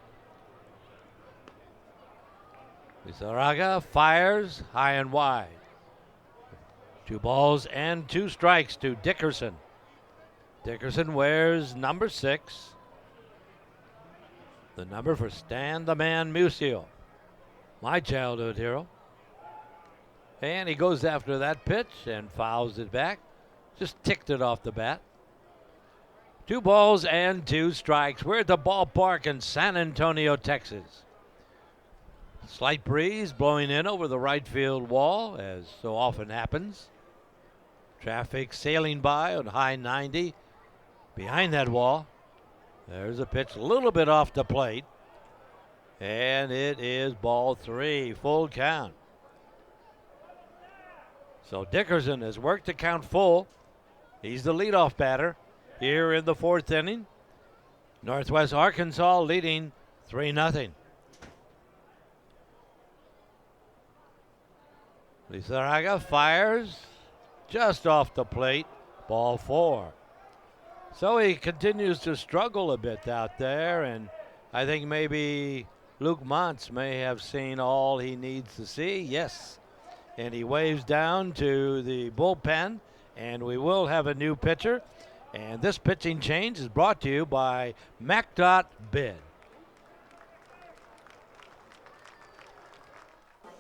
Lizarraga fires high and wide. 2 balls and 2 strikes to Dickerson. Dickerson wears number 6. The number for Stan the Man Musial, my childhood hero. And he goes after that pitch and fouls it back. Just ticked it off the bat. 2 balls and 2 strikes. We're at the ballpark in San Antonio, Texas. Slight breeze blowing in over the right field wall, as so often happens. Traffic sailing by on high 90. Behind that wall, there's a pitch a little bit off the plate. And it is ball 3, full count. So Dickerson has worked to count full. He's the leadoff batter here in the 4th inning. Northwest Arkansas leading 3-0. Lizarraga fires just off the plate, ball 4. So he continues to struggle a bit out there, and I think maybe Luke Montz may have seen all he needs to see. Yes. And he waves down to the bullpen, and we will have a new pitcher. And this pitching change is brought to you by MacDot Bid.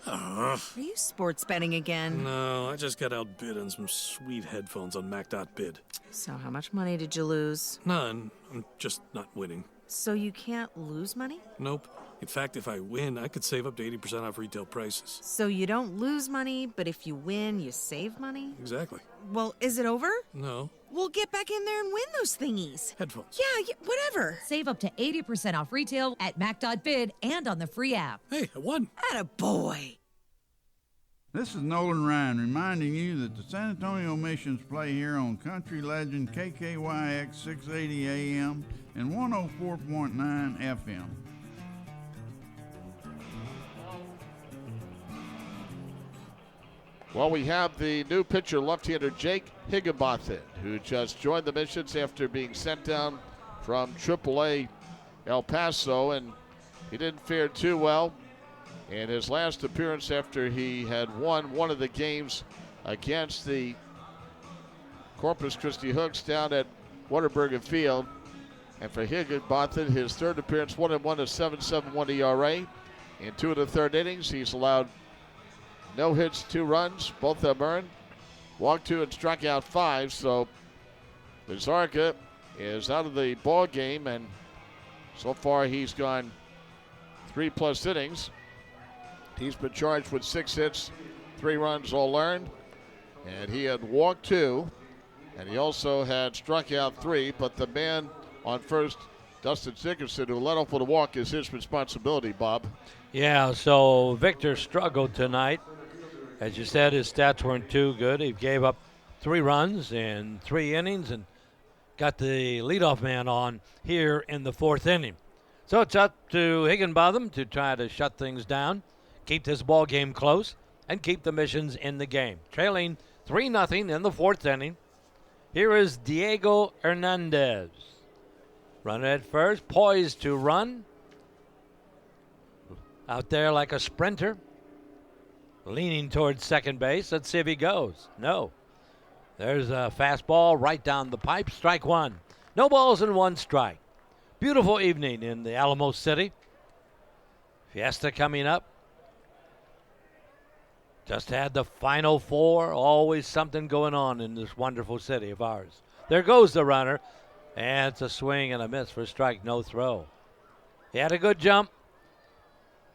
Are you sports betting again? No, I just got outbid on some sweet headphones on Mac.bid. So how much money did you lose? None. I'm just not winning. So you can't lose money? Nope. In fact, if I win, I could save up to 80% off retail prices. So you don't lose money, but if you win, you save money? Exactly. Well, is it over? No. We'll get back in there and win those thingies. Headphones. Yeah, whatever. Save up to 80% off retail at Mac.bid and on the free app. Hey, I won. Attaboy. This is Nolan Ryan reminding you that the San Antonio Missions play here on Country Legend KKYX 680 AM and 104.9 FM. Well, we have the new pitcher, left-hander Jake Higginbotham, who just joined the Missions after being sent down from AAA El Paso, and he didn't fare too well. In his last appearance after he had won one of the games against the Corpus Christi Hooks down at Whataburger Field. And for Higginbotham, his third appearance, 1-1, a 7.71 ERA. In 2 of the third innings, he's allowed no hits, 2 runs, both of them earned. Walked 2 and struck out 5. So Bizarka is out of the ball game, and so far he's gone 3+ innings. He's been charged with 6 hits, 3 runs, all earned. And he had walked 2, and he also had struck out 3. But the man on first, Dustin Dickerson, who led off with a walk, is his responsibility, Bob. Yeah, so Victor struggled tonight. As you said, his stats weren't too good. He gave up 3 runs in 3 innings and got the leadoff man on here in the 4th inning. So it's up to Higginbotham to try to shut things down, keep this ball game close, and keep the Missions in the game. Trailing 3-0 in the 4th inning. Here is Diego Hernandez. Runner at first, poised to run. Out there like a sprinter. Leaning towards second base. Let's see if he goes. No. There's a fastball right down the pipe. Strike 1. No balls and 1 strike. Beautiful evening in the Alamo City. Fiesta coming up. Just had the Final Four. Always something going on in this wonderful city of ours. There goes the runner. And it's a swing and a miss for a strike, no throw. He had a good jump.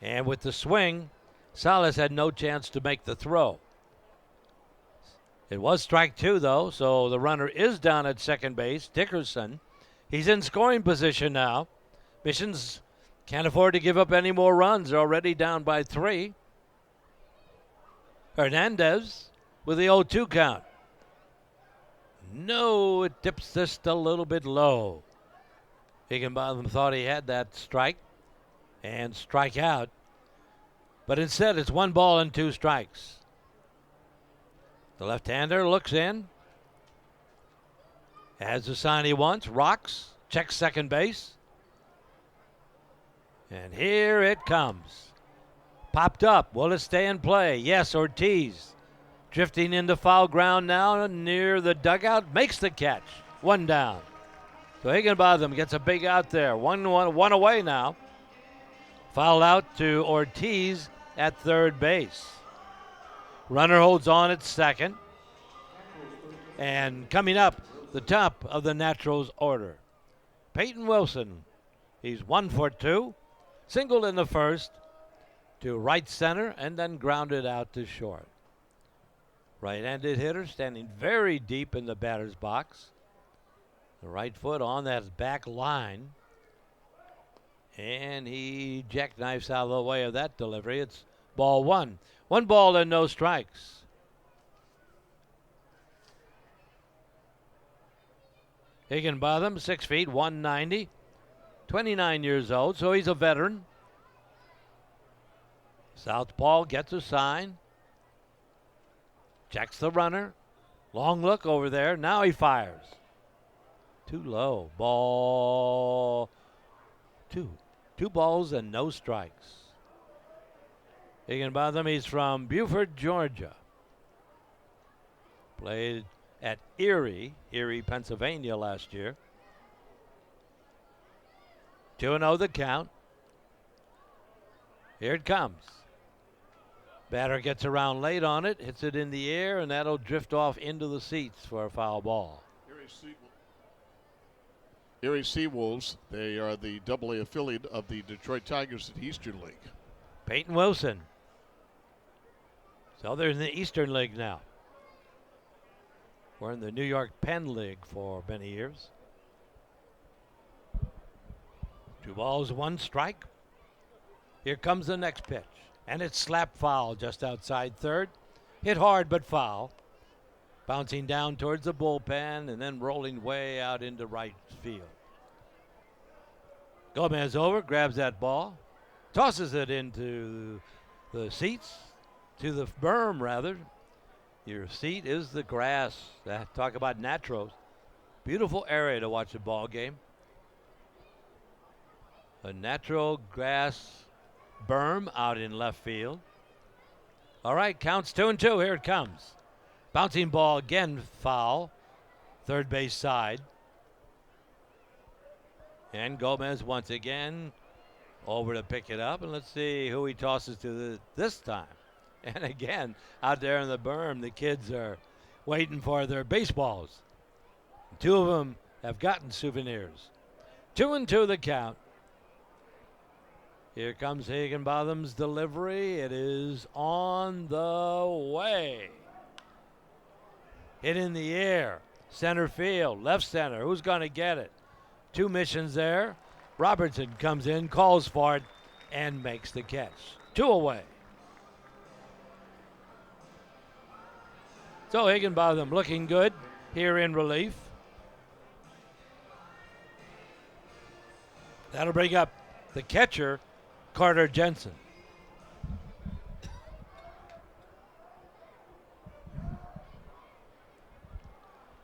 And with the swing, Salas had no chance to make the throw. It was strike 2, though, so the runner is down at second base. Dickerson, he's in scoring position now. Missions can't afford to give up any more runs. They're already down by 3. Hernandez with the 0-2 count. No, it dips just a little bit low. Higginbotham thought he had that strike and strike out. But instead, it's 1 ball and 2 strikes. The left-hander looks in. Has the sign he wants. Rocks. Checks second base. And here it comes. Popped up. Will it stay in play? Yes, Ortiz. Drifting into foul ground now near the dugout. Makes the catch. 1 down. So Higginbotham gets a big out there. 1 away now. Foul out to Ortiz at third base. Runner holds on at second. And coming up, the top of the Naturals order. Peyton Wilson. He's 1 for 2. Singled in the first to right center and then grounded out to short. Right-handed hitter standing very deep in the batter's box. The right foot on that back line. And he jackknifes out of the way of that delivery. It's ball 1. 1 ball and no strikes. Higginbotham, 6 feet, 190. 29 years old, so he's a veteran. Southpaw gets a sign. Checks the runner. Long look over there. Now he fires. Too low. Ball 2. 2 balls and no strikes. Higginbotham, he's from Beaufort, Georgia. Played at Erie, Pennsylvania last year. 2-0 the count. Here it comes. Batter gets around late on it, hits it in the air, and that'll drift off into the seats for a foul ball. Erie Seawolves, they are the AA affiliate of the Detroit Tigers in the Eastern League. Peyton Wilson. So they're in the Eastern League now. We're in the New York Penn League for many years. 2 balls, 1 strike. Here comes the next pitch. And it's slap foul just outside third. Hit hard but foul. Bouncing down towards the bullpen and then rolling way out into right field. Gomez over, grabs that ball, tosses it into the seats, to the berm rather, Your seat is the grass. Talk about naturals. Beautiful area to watch a ball game. A natural grass berm out in left field. All right, counts 2-2. Here it comes. Bouncing ball again, foul. Third base side. And Gomez once again over to pick it up. And let's see who he tosses to this time. And again, out there in the berm, the kids are waiting for their baseballs. Two of them have gotten souvenirs. 2-2 the count. Here comes Higginbotham's delivery. It is on the way. Hit in the air. Center field, left center. Who's going to get it? Two missions there. Robertson comes in, calls for it, and makes the catch. 2 away. So Higginbotham looking good here in relief. That'll bring up the catcher, Carter Jensen.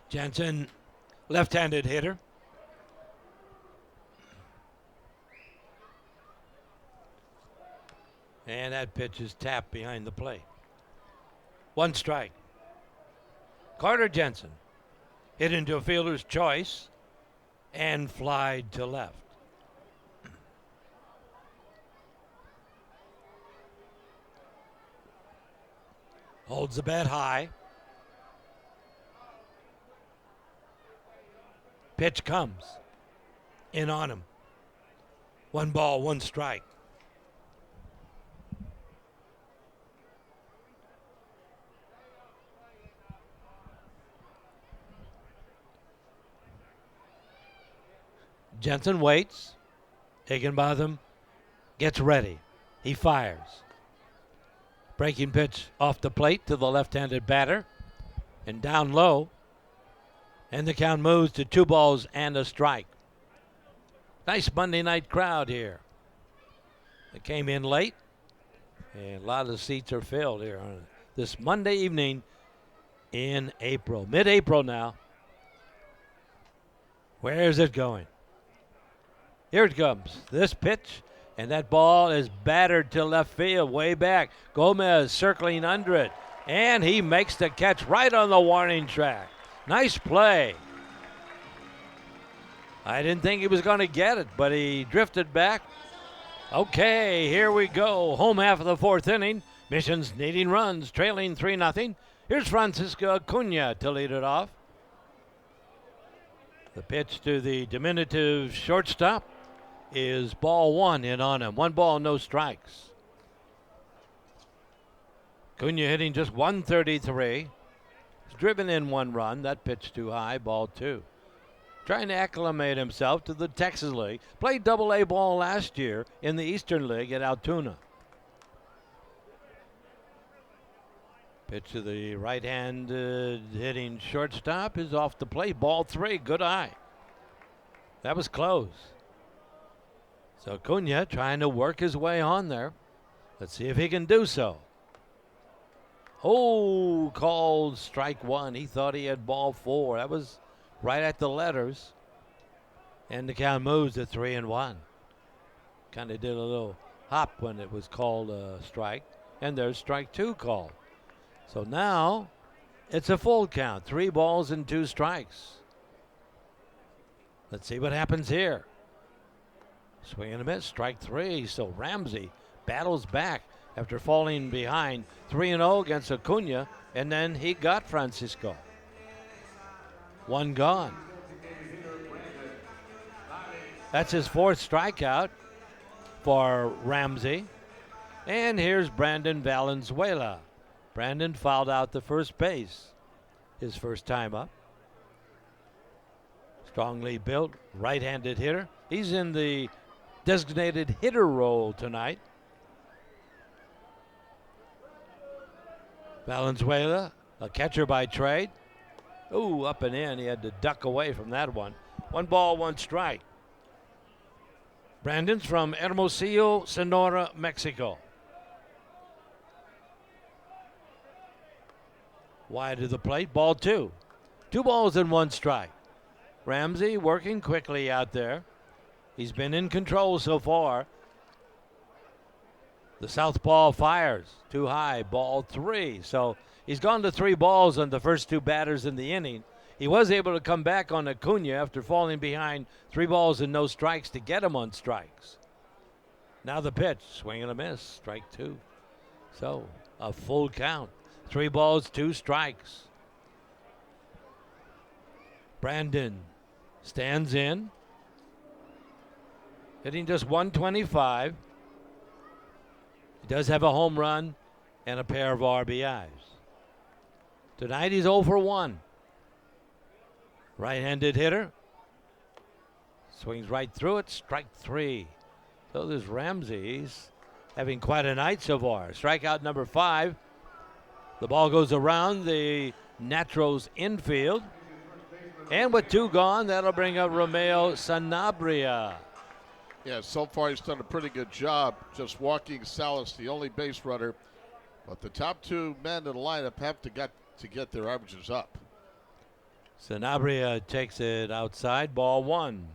Jensen, left-handed hitter. And that pitch is tapped behind the plate. 1 strike. Carter Jensen hit into a fielder's choice and flied to left. Holds the bat high. Pitch comes in on him. 1 ball, 1 strike. Jensen waits. Higginbotham gets ready. He fires. Breaking pitch off the plate to the left-handed batter and down low. And the count moves to 2 balls and a strike. Nice Monday night crowd here. They came in late, and a lot of the seats are filled here on this Monday evening in April. Mid-April now. Where is it going? Here it comes. This pitch, and that ball is battered to left field, way back. Gomez circling under it, and he makes the catch right on the warning track. Nice play. I didn't think he was going to get it, but he drifted back. Okay, here we go. Home half of the 4th inning. Missions needing runs, trailing 3-0. Here's Francisco Acuna to lead it off. The pitch to the diminutive shortstop is ball 1 in on him. 1 ball, no strikes. Acuna hitting just 133. He's driven in 1 run. That pitch too high, ball 2. Trying to acclimate himself to the Texas League. Played Double-A ball last year in the Eastern League at Altoona. Pitch to the right-handed hitting shortstop is off the plate. Ball 3, good eye. That was close. So Acuna trying to work his way on there. Let's see if he can do so. Oh, called strike 1. He thought he had ball 4. That was right at the letters. And the count moves to 3-1. Kind of did a little hop when it was called a strike. And there's strike 2 called. So now it's a full count. 3 balls and 2 strikes. Let's see what happens here. Swing and a miss, strike 3. So Ramsey battles back after falling behind 3-0 against Acuna, and then he got Francisco. 1 gone. That's his 4th strikeout for Ramsey. And here's Brandon Valenzuela. Brandon fouled out the first base his first time up. Strongly built, right-handed hitter. He's in the designated hitter role tonight. Valenzuela, a catcher by trade. Ooh, up and in. He had to duck away from that one. 1 ball, 1 strike. Brandon's from Hermosillo, Sonora, Mexico. Wide of the plate, ball 2. 2 balls and 1 strike. Ramsey working quickly out there. He's been in control so far. The southpaw fires too high, ball 3. So he's gone to 3 balls on the first 2 batters in the inning. He was able to come back on Acuna after falling behind 3 balls and no strikes to get him on strikes. Now the pitch, swing and a miss, strike 2. So a full count, 3 balls, 2 strikes. Brandon stands in, hitting just 125. He does have a home run and a pair of RBIs. Tonight he's 0 for 1. Right-handed hitter. Swings right through it, strike 3. So there's Ramsey. He's having quite a night so far. Strikeout number 5. The ball goes around the Naturals infield. And with 2 gone, that'll bring up Romeo Sanabria. Yeah, so far he's done a pretty good job just walking Salas, the only base runner. But the top 2 men in the lineup have to get their averages up. Sanabria takes it outside, ball 1.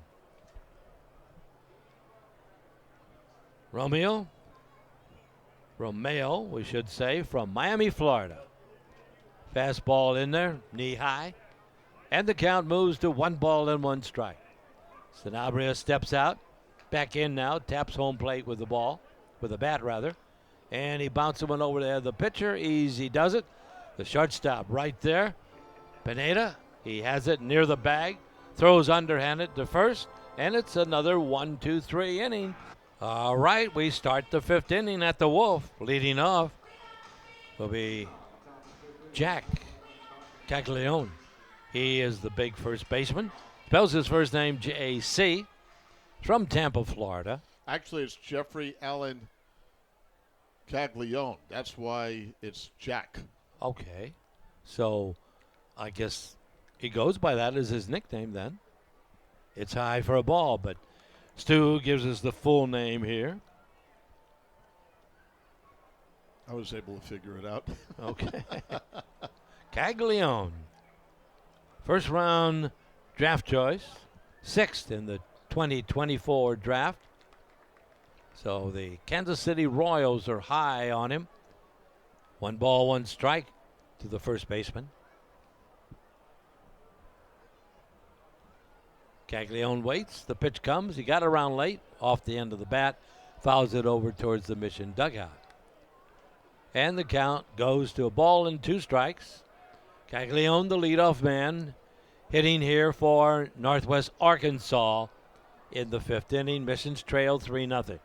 Romeo, we should say, from Miami, Florida. Fastball in there, knee high. And the count moves to 1 ball and 1 strike. Sanabria steps out, back in now, taps home plate with the ball, with the bat rather. And he bounces one over there. The pitcher, easy does it. The shortstop right there. Pineda, he has it near the bag, throws underhanded to first, and it's another 1-2-3 inning. All right, we start the 5th inning at the Wolf. Leading off will be Jack Caglione. He is the big first baseman. Spells his first name J-A-C. From Tampa, Florida. Actually, it's Jeffrey Allen Caglione. That's why it's Jack. Okay. So I guess he goes by that as his nickname then. It's high for a ball, but Stu gives us the full name here. I was able to figure it out. Okay. Caglione. First round draft choice. 6th in the 2024 draft. So the Kansas City Royals are high on him. 1 ball, 1 strike to the first baseman. Caglione waits. The pitch comes. He got around late off the end of the bat. Fouls it over towards the Mission dugout. And the count goes to 1 ball and 2 strikes. Caglione, the leadoff man, hitting here for Northwest Arkansas in the 5th inning. Missions trail 3-0.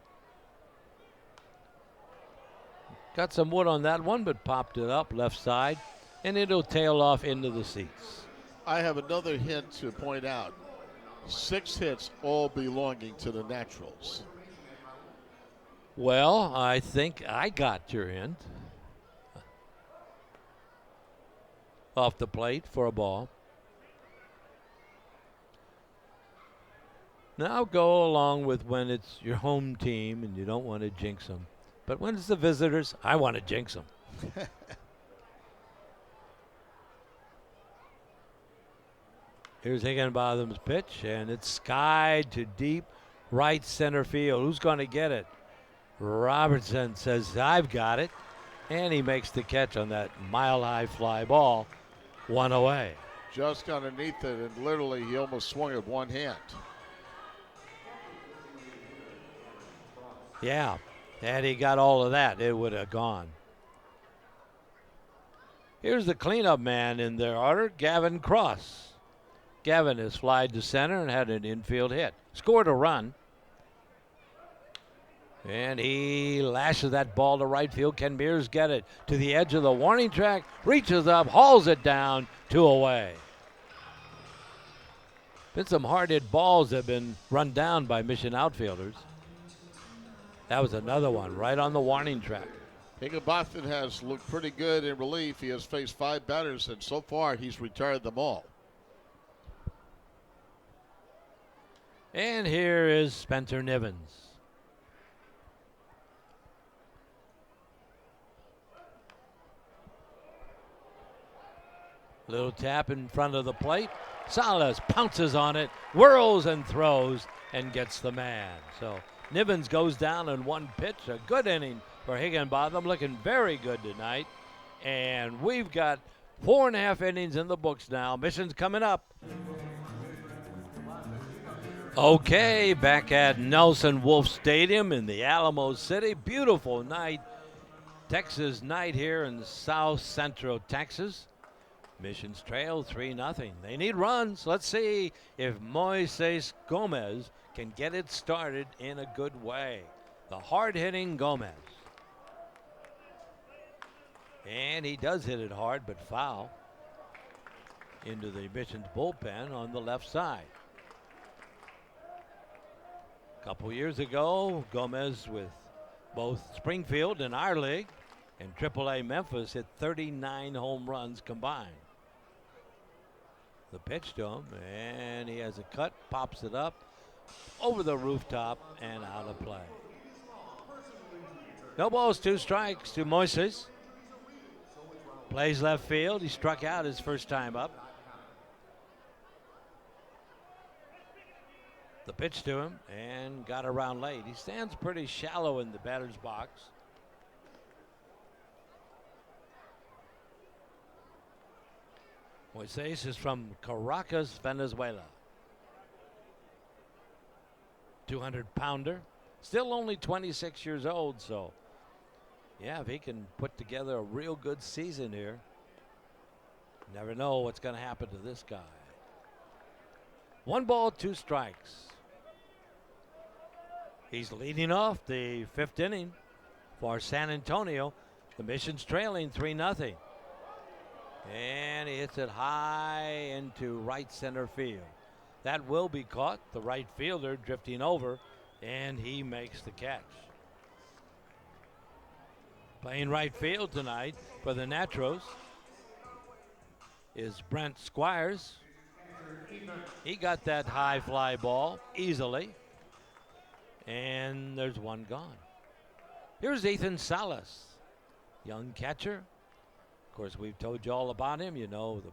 Got some wood on that one, but popped it up left side, and it'll tail off into the seats. I have another hint to point out. 6 hits, all belonging to the Naturals. Well, I think I got your hint. Off the plate for a ball. Now go along with when it's your home team and you don't want to jinx them. But when it's the visitors, I want to jinx them. Here's Higginbotham's pitch, and it's skied to deep right center field. Who's going to get it? Robertson says, I've got it. And he makes the catch on that mile-high fly ball. 1 away. Just underneath it, and literally he almost swung it 1 hand. Yeah, had he got all of that, it would have gone. Here's the cleanup man in their order, Gavin Cross. Gavin has flied to center and had an infield hit. Scored a run. And he lashes that ball to right field. Can Mears get it to the edge of the warning track? Reaches up, hauls it down, 2 away. Been some hard-hit balls that have been run down by Mission outfielders. That was another one right on the warning track. Higginbotham has looked pretty good in relief. He has faced 5 batters, and so far he's retired them all. And here is Spencer Nivens. Little tap in front of the plate. Salas pounces on it, whirls and throws, and gets the man. So Nivens goes down in one pitch. A good inning for Higginbotham, looking very good tonight. And we've got 4.5 innings in the books now. Mission's coming up. Okay, back at Nelson Wolff Stadium in the Alamo City. Beautiful night. Texas night here in South Central Texas. Missions trail 3-0. They need runs. Let's see if Moises Gomez can get it started in a good way. The hard-hitting Gomez. And he does hit it hard, but foul into the Missions bullpen on the left side. A couple years ago, Gomez with both Springfield and our league and AAA Memphis hit 39 home runs combined. The pitch to him, and he has a cut, pops it up over the rooftop and out of play. No balls, 2 strikes to Moises. Plays left field. He struck out his first time up. The pitch to him and got around late. He stands pretty shallow in the batter's box. Moises is from Caracas, Venezuela. 200-pounder. Still only 26 years old, so yeah, if he can put together a real good season here, never know what's going to happen to this guy. 1 ball, 2 strikes. He's leading off the 5th inning for San Antonio. The Mission's trailing 3-0. And he hits it high into right center field. That will be caught. The right fielder drifting over, and he makes the catch. Playing right field tonight for the Natros is Brent Squires. He got that high fly ball easily. And there's 1 gone. Here's Ethan Salas, young catcher. Of course, we've told you all about him. You know, the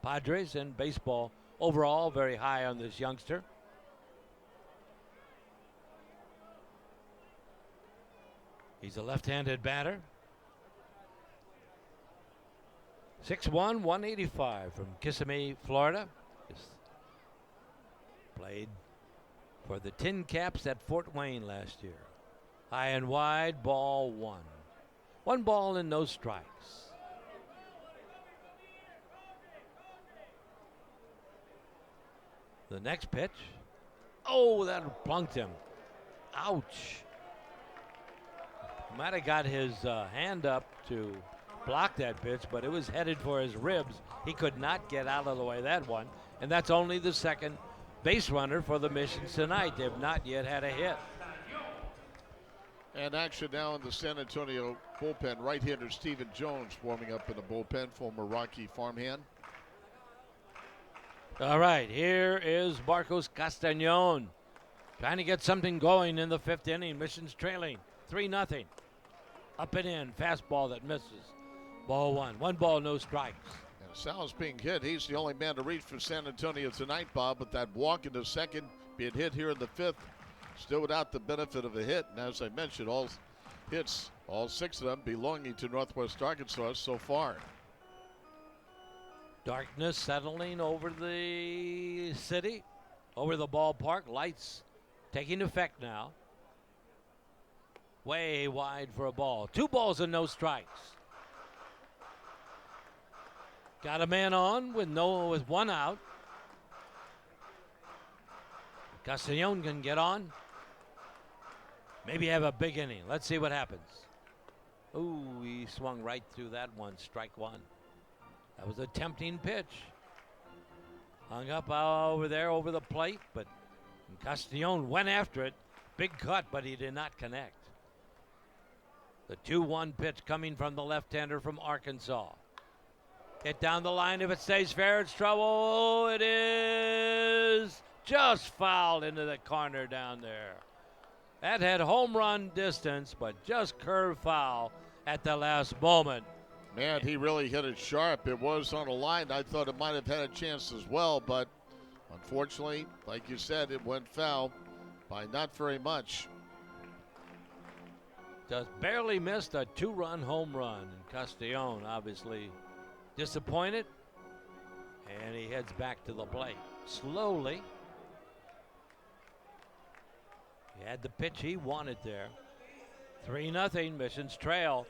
Padres and baseball overall very high on this youngster. He's a left-handed batter. 6'1", 185 from Kissimmee, Florida. Played for the Tin Caps at Fort Wayne last year. High and wide, ball 1. 1 ball and no strikes. The next pitch. Oh, that plunked him. Ouch. Might have got his hand up to block that pitch, but it was headed for his ribs. He could not get out of the way of that one. And that's only the second base runner for the Missions tonight. They've not yet had a hit. And action now in the San Antonio bullpen. Right-hander Stephen Jones warming up in the bullpen, former Rocky farmhand. All right, here is Marcos Castañon trying to get something going in the 5th inning. Missions trailing 3-0. Up and in, fastball that misses. Ball 1. 1 ball, no strikes. And Sal's being hit. He's the only man to reach for San Antonio tonight, Bob, but that walk in the 2nd, being hit here in the 5th, still without the benefit of a hit. And as I mentioned, all hits, all 6 of them belonging to Northwest Arkansas so far. Darkness settling over the city, over the ballpark. Lights taking effect now. Way wide for a ball. 2 balls and no strikes. Got a man on with 1 out. Castañon can get on. Maybe have a big inning. Let's see what happens. Ooh, he swung right through that one. Strike 1. That was a tempting pitch. Hung up over there over the plate, but Castañon went after it. Big cut, but he did not connect. The 2-1 pitch coming from the left-hander from Arkansas. Hit down the line. If it stays fair, it's trouble. It is just fouled into the corner down there. That had home run distance, but just curved foul at the last moment. Man, he really hit it sharp. It was on a line. I thought it might have had a chance as well, but unfortunately, like you said, it went foul by not very much. Just barely missed a 2-run home run. And Castellón obviously disappointed. And he heads back to the plate slowly. He had the pitch he wanted there. 3-0, Missions trail.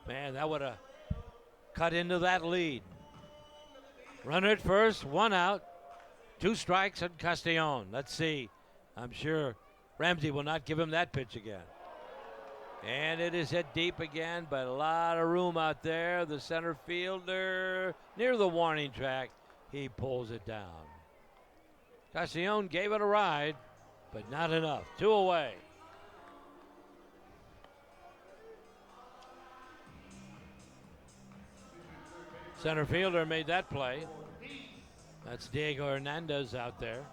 Man, that would have cut into that lead. Runner at first, 1 out. 2 strikes on Castellón. Let's see. I'm sure Ramsey will not give him that pitch again. And it is hit deep again, but a lot of room out there. The center fielder near the warning track. He pulls it down. Castellón gave it a ride, but not enough. 2 away. Center fielder made that play. That's Diego Hernandez out there.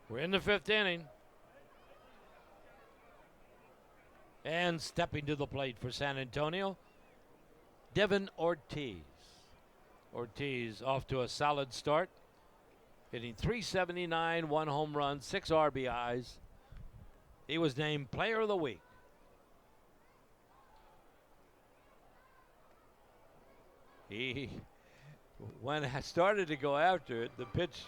We're in the 5th inning. And stepping to the plate for San Antonio, Devin Ortiz. Ortiz off to a solid start, hitting .379, 1 home run, 6 RBIs. He was named Player of the Week. When I started to go after it, the pitch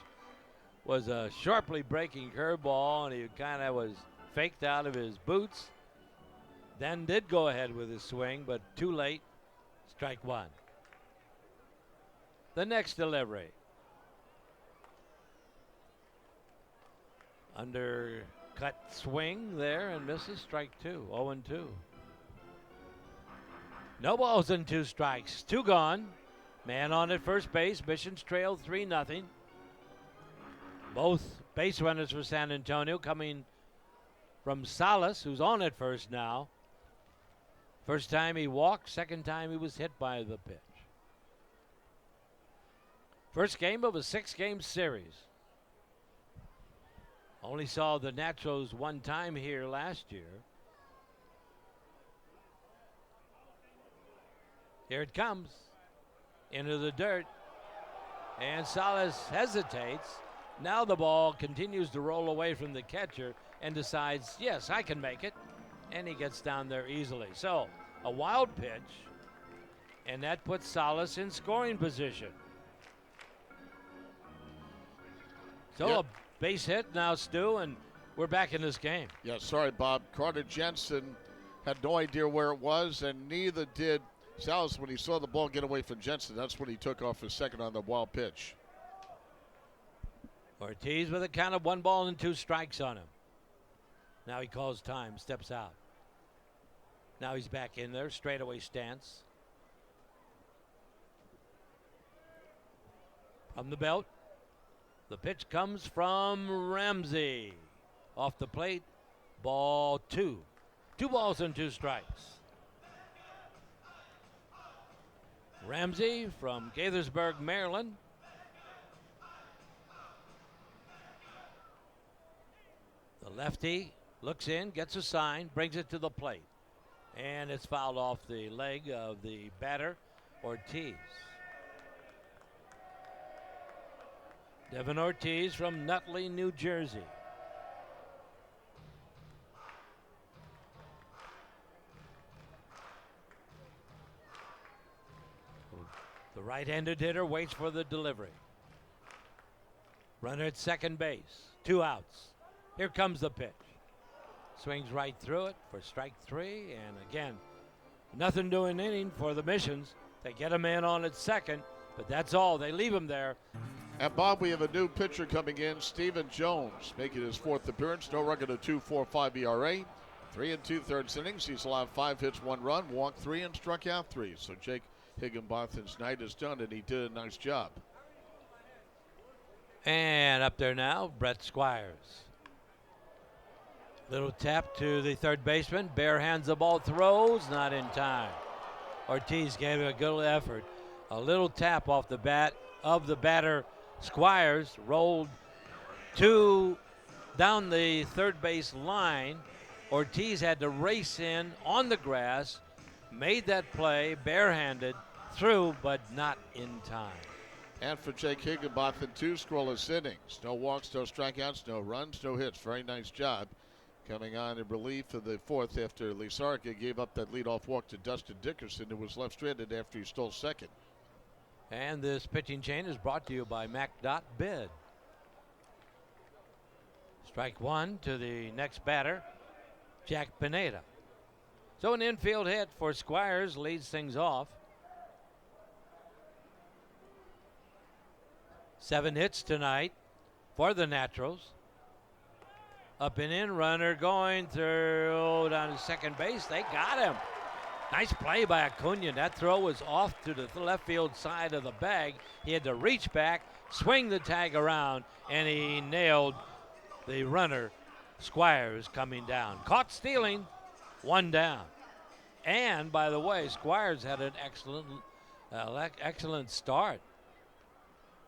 was a sharply breaking curveball, and he kind of was faked out of his boots. Then did go ahead with his swing, but too late. Strike 1. The next delivery. Undercut swing there and misses. Strike 2. 0-2. No balls and 2 strikes. 2 gone. Man on at first base. Missions trail 3-0. Both base runners for San Antonio coming from Salas, who's on at first now. First time he walked, second time he was hit by the pitch. First game of a 6-game series. Only saw the Naturals 1 time here last year. Here it comes. Into the dirt. And Salas hesitates. Now the ball continues to roll away from the catcher and decides, yes, I can make it. And he gets down there easily. So a wild pitch, and that puts Salas in scoring position. So a base hit now, Stu, and we're back in this game. Yeah, sorry, Bob. Carter Jensen had no idea where it was, and neither did Salas when he saw the ball get away from Jensen. That's when he took off his second on the wild pitch. Ortiz with a count of 1 ball and 2 strikes on him. Now he calls time, steps out. Now he's back in there, straightaway stance. From the belt, the pitch comes from Ramsey. Off the plate, ball 2. 2 balls and 2 strikes. Ramsey from Gaithersburg, Maryland. The lefty looks in, gets a sign, brings it to the plate. And it's fouled off the leg of the batter, Ortiz. Devin Ortiz from Nutley, New Jersey. The right-handed hitter waits for the delivery. Runner at second base. 2 outs. Here comes the pitch. Swings right through it for strike 3. And again, nothing doing inning for the Missions. They get a man on at second, but that's all. They leave him there. And Bob, we have a new pitcher coming in, Stephen Jones, making his 4th appearance. No record of 2.45 ERA. 3 2/3 innings. He's allowed 5 hits, 1 run, walked 3, and struck out 3. So Jake Higginbotham's night is done, and he did a nice job. And up there now, Brett Squires. Little tap to the third baseman. Bare hands the ball, throws, not in time. Ortiz gave it a good effort. A little tap off the bat of the batter. Squires rolled down the third base line, Ortiz had to race in on the grass, made that play barehanded, through, but not in time. And for Jake Higginbotham, 2 scoreless innings. No walks, no strikeouts, no runs, no hits. Very nice job. Coming on in relief for the 4th after Lizarga gave up that leadoff walk to Dustin Dickerson, who was left stranded after he stole second. And this pitching chain is brought to you by Mac.Bid. Strike 1 to the next batter, Jack Pineda. So an infield hit for Squires leads things off. 7 hits tonight for the Naturals. Up and in, runner going through down to second base. They got him. Nice play by Acuna. That throw was off to the left field side of the bag. He had to reach back, swing the tag around, and he nailed the runner. Squires coming down. Caught stealing, 1 down. And by the way, Squires had an excellent start.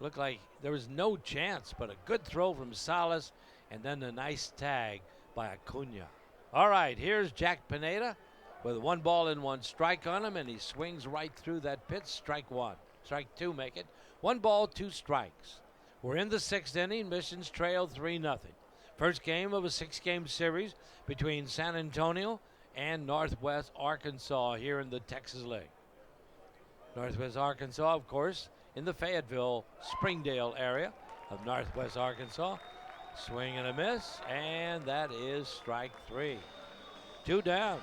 Looked like there was no chance, but a good throw from Salas, and then a nice tag by Acuna. All right, here's Jack Pineda with 1 ball and 1 strike on him, and he swings right through that pitch. Strike 1. Strike 2 make it. 1 ball, 2 strikes. We're in the 6th inning. Missions trail 3-0. First game of a 6-game series between San Antonio and Northwest Arkansas here in the Texas League. Northwest Arkansas, of course, in the Fayetteville, Springdale area of Northwest Arkansas. Swing and a miss, and that is strike 3. 2 down.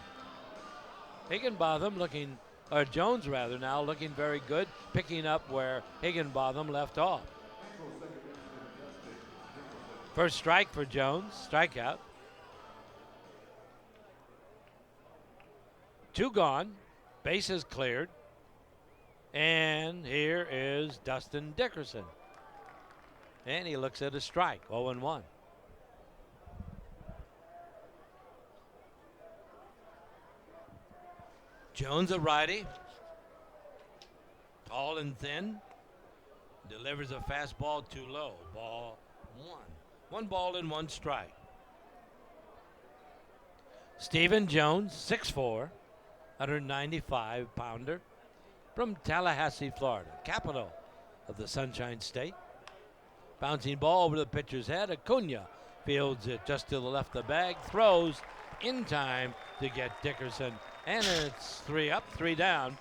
Higginbotham looking, or Jones rather now, looking very good, picking up where Higginbotham left off. First strike for Jones, strikeout. 2 gone, bases cleared. And here is Dustin Dickerson. And he looks at a strike, 0-1. Jones, a righty, tall and thin, delivers a fastball too low. Ball 1. 1 ball and 1 strike. Stephen Jones, 6'4", 195-pounder from Tallahassee, Florida, capital of the Sunshine State. Bouncing ball over the pitcher's head. Acuna fields it just to the left of the bag, throws in time to get Dickerson, and it's 3 up, 3 down.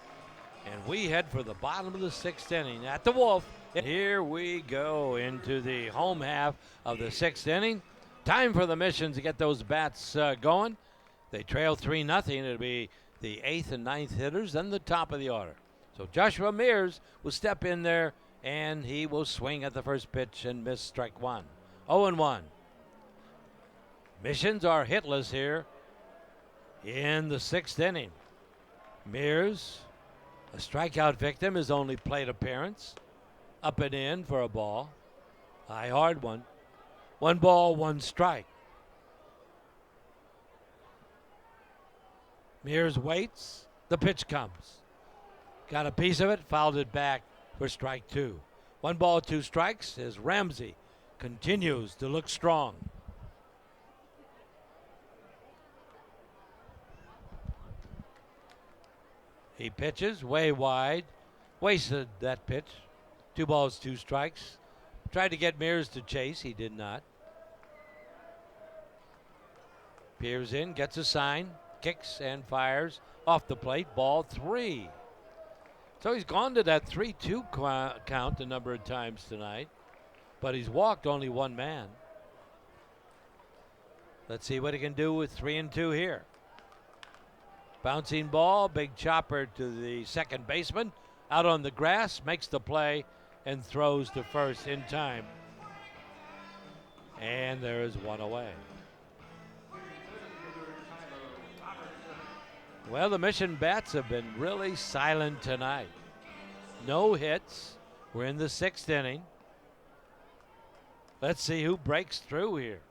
And we head for the bottom of the 6th inning at the Wolf. Here we go into the home half of the 6th inning. Time for the Missions to get those bats going. They trail 3-0. It'll be the 8th and 9th hitters, then the top of the order. So Joshua Mears will step in there, and he will swing at the first pitch and miss strike 1. 0-1. Missions are hitless here in the 6th inning. Mears, a strikeout victim, his only plate appearance. Up and in for a ball. High, hard one. 1 ball, 1 strike. Mears waits. The pitch comes. Got a piece of it, fouled it back for strike 2. 1 ball, 2 strikes as Ramsey continues to look strong. He pitches way wide. Wasted that pitch. 2 balls, 2 strikes. Tried to get Mears to chase. He did not. Peers in, gets a sign, kicks and fires off the plate. Ball 3. So he's gone to that 3-2 count a number of times tonight, but he's walked only 1 man. Let's see what he can do with 3-2 here. Bouncing ball, big chopper to the second baseman. Out on the grass, makes the play, and throws to first in time. And there is 1 away. Well, the Mission bats have been really silent tonight. No hits. We're in the 6th inning. Let's see who breaks through here.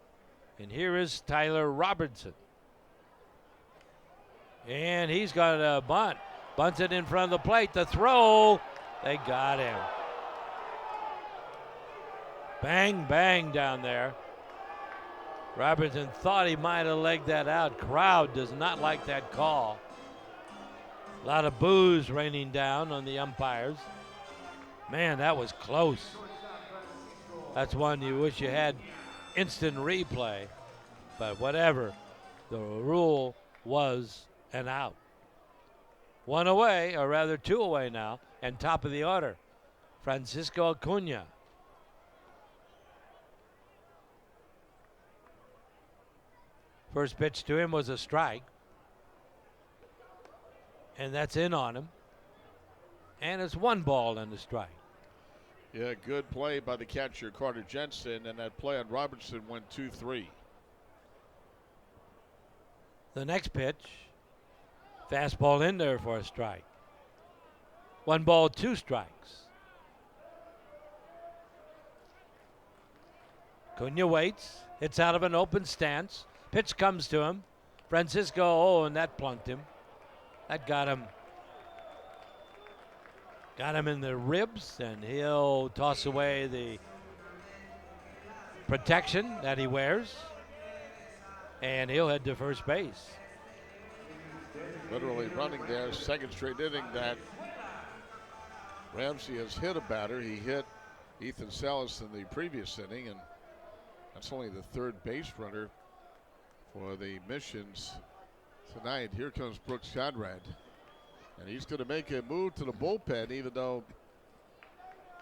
And here is Tyler Robertson. And he's got a bunt. Bunts it in front of the plate. The throw. They got him. Bang, bang down there. Robertson thought he might have legged that out. Crowd does not like that call. A lot of boos raining down on the umpires. Man, that was close. That's one you wish you had instant replay. But whatever, the rule was an out. One away, or rather two away now, and top of the order, Francisco Acuna. First pitch to him was a strike. And that's in on him. And it's 1 ball and a strike. Yeah, good play by the catcher, Carter Jensen, and that play on Robertson went 2-3. The next pitch, fastball in there for a strike. 1 ball, 2 strikes. Cunha waits, hits out of an open stance. Pitch comes to him. Francisco, and that plunked him. That got him in the ribs, and he'll toss away the protection that he wears, and he'll head to first base. Literally running there, second straight inning that Ramsey has hit a batter. He hit Ethan Salas in the previous inning, and that's only the third base runner for the Missions tonight. Here comes Brooks Conrad, and he's going to make a move to the bullpen, even though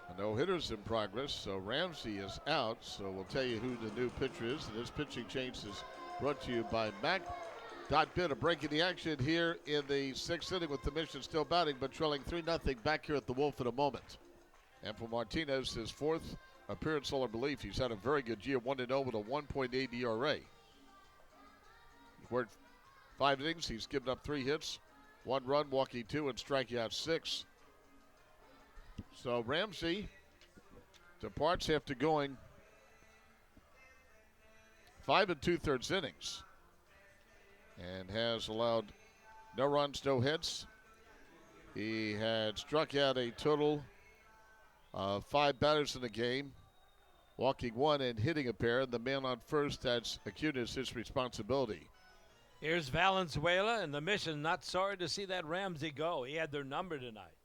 a no-hitter's in progress. So Ramsey is out, so we'll tell you who the new pitcher is. And this pitching change is brought to you by Mac.Bid. A break in the action here in the 6th inning with the Mission still batting, but trailing 3-0 back here at the Wolf in a moment. And for Martinez, his 4th appearance all in relief. He's had a very good year, 1-0 with a 1.8 ERA. He's worked 5 innings. He's given up 3 hits, 1 run, walking 2, and striking out 6. So Ramsey departs after going 5 2/3 innings and has allowed no runs, no hits. He had struck out a total of 5 batters in the game, walking 1 and hitting a pair. The man on first, that's Acuna, is his responsibility. Here's Valenzuela, and the Mission not sorry to see that Ramsey go. He had their number tonight.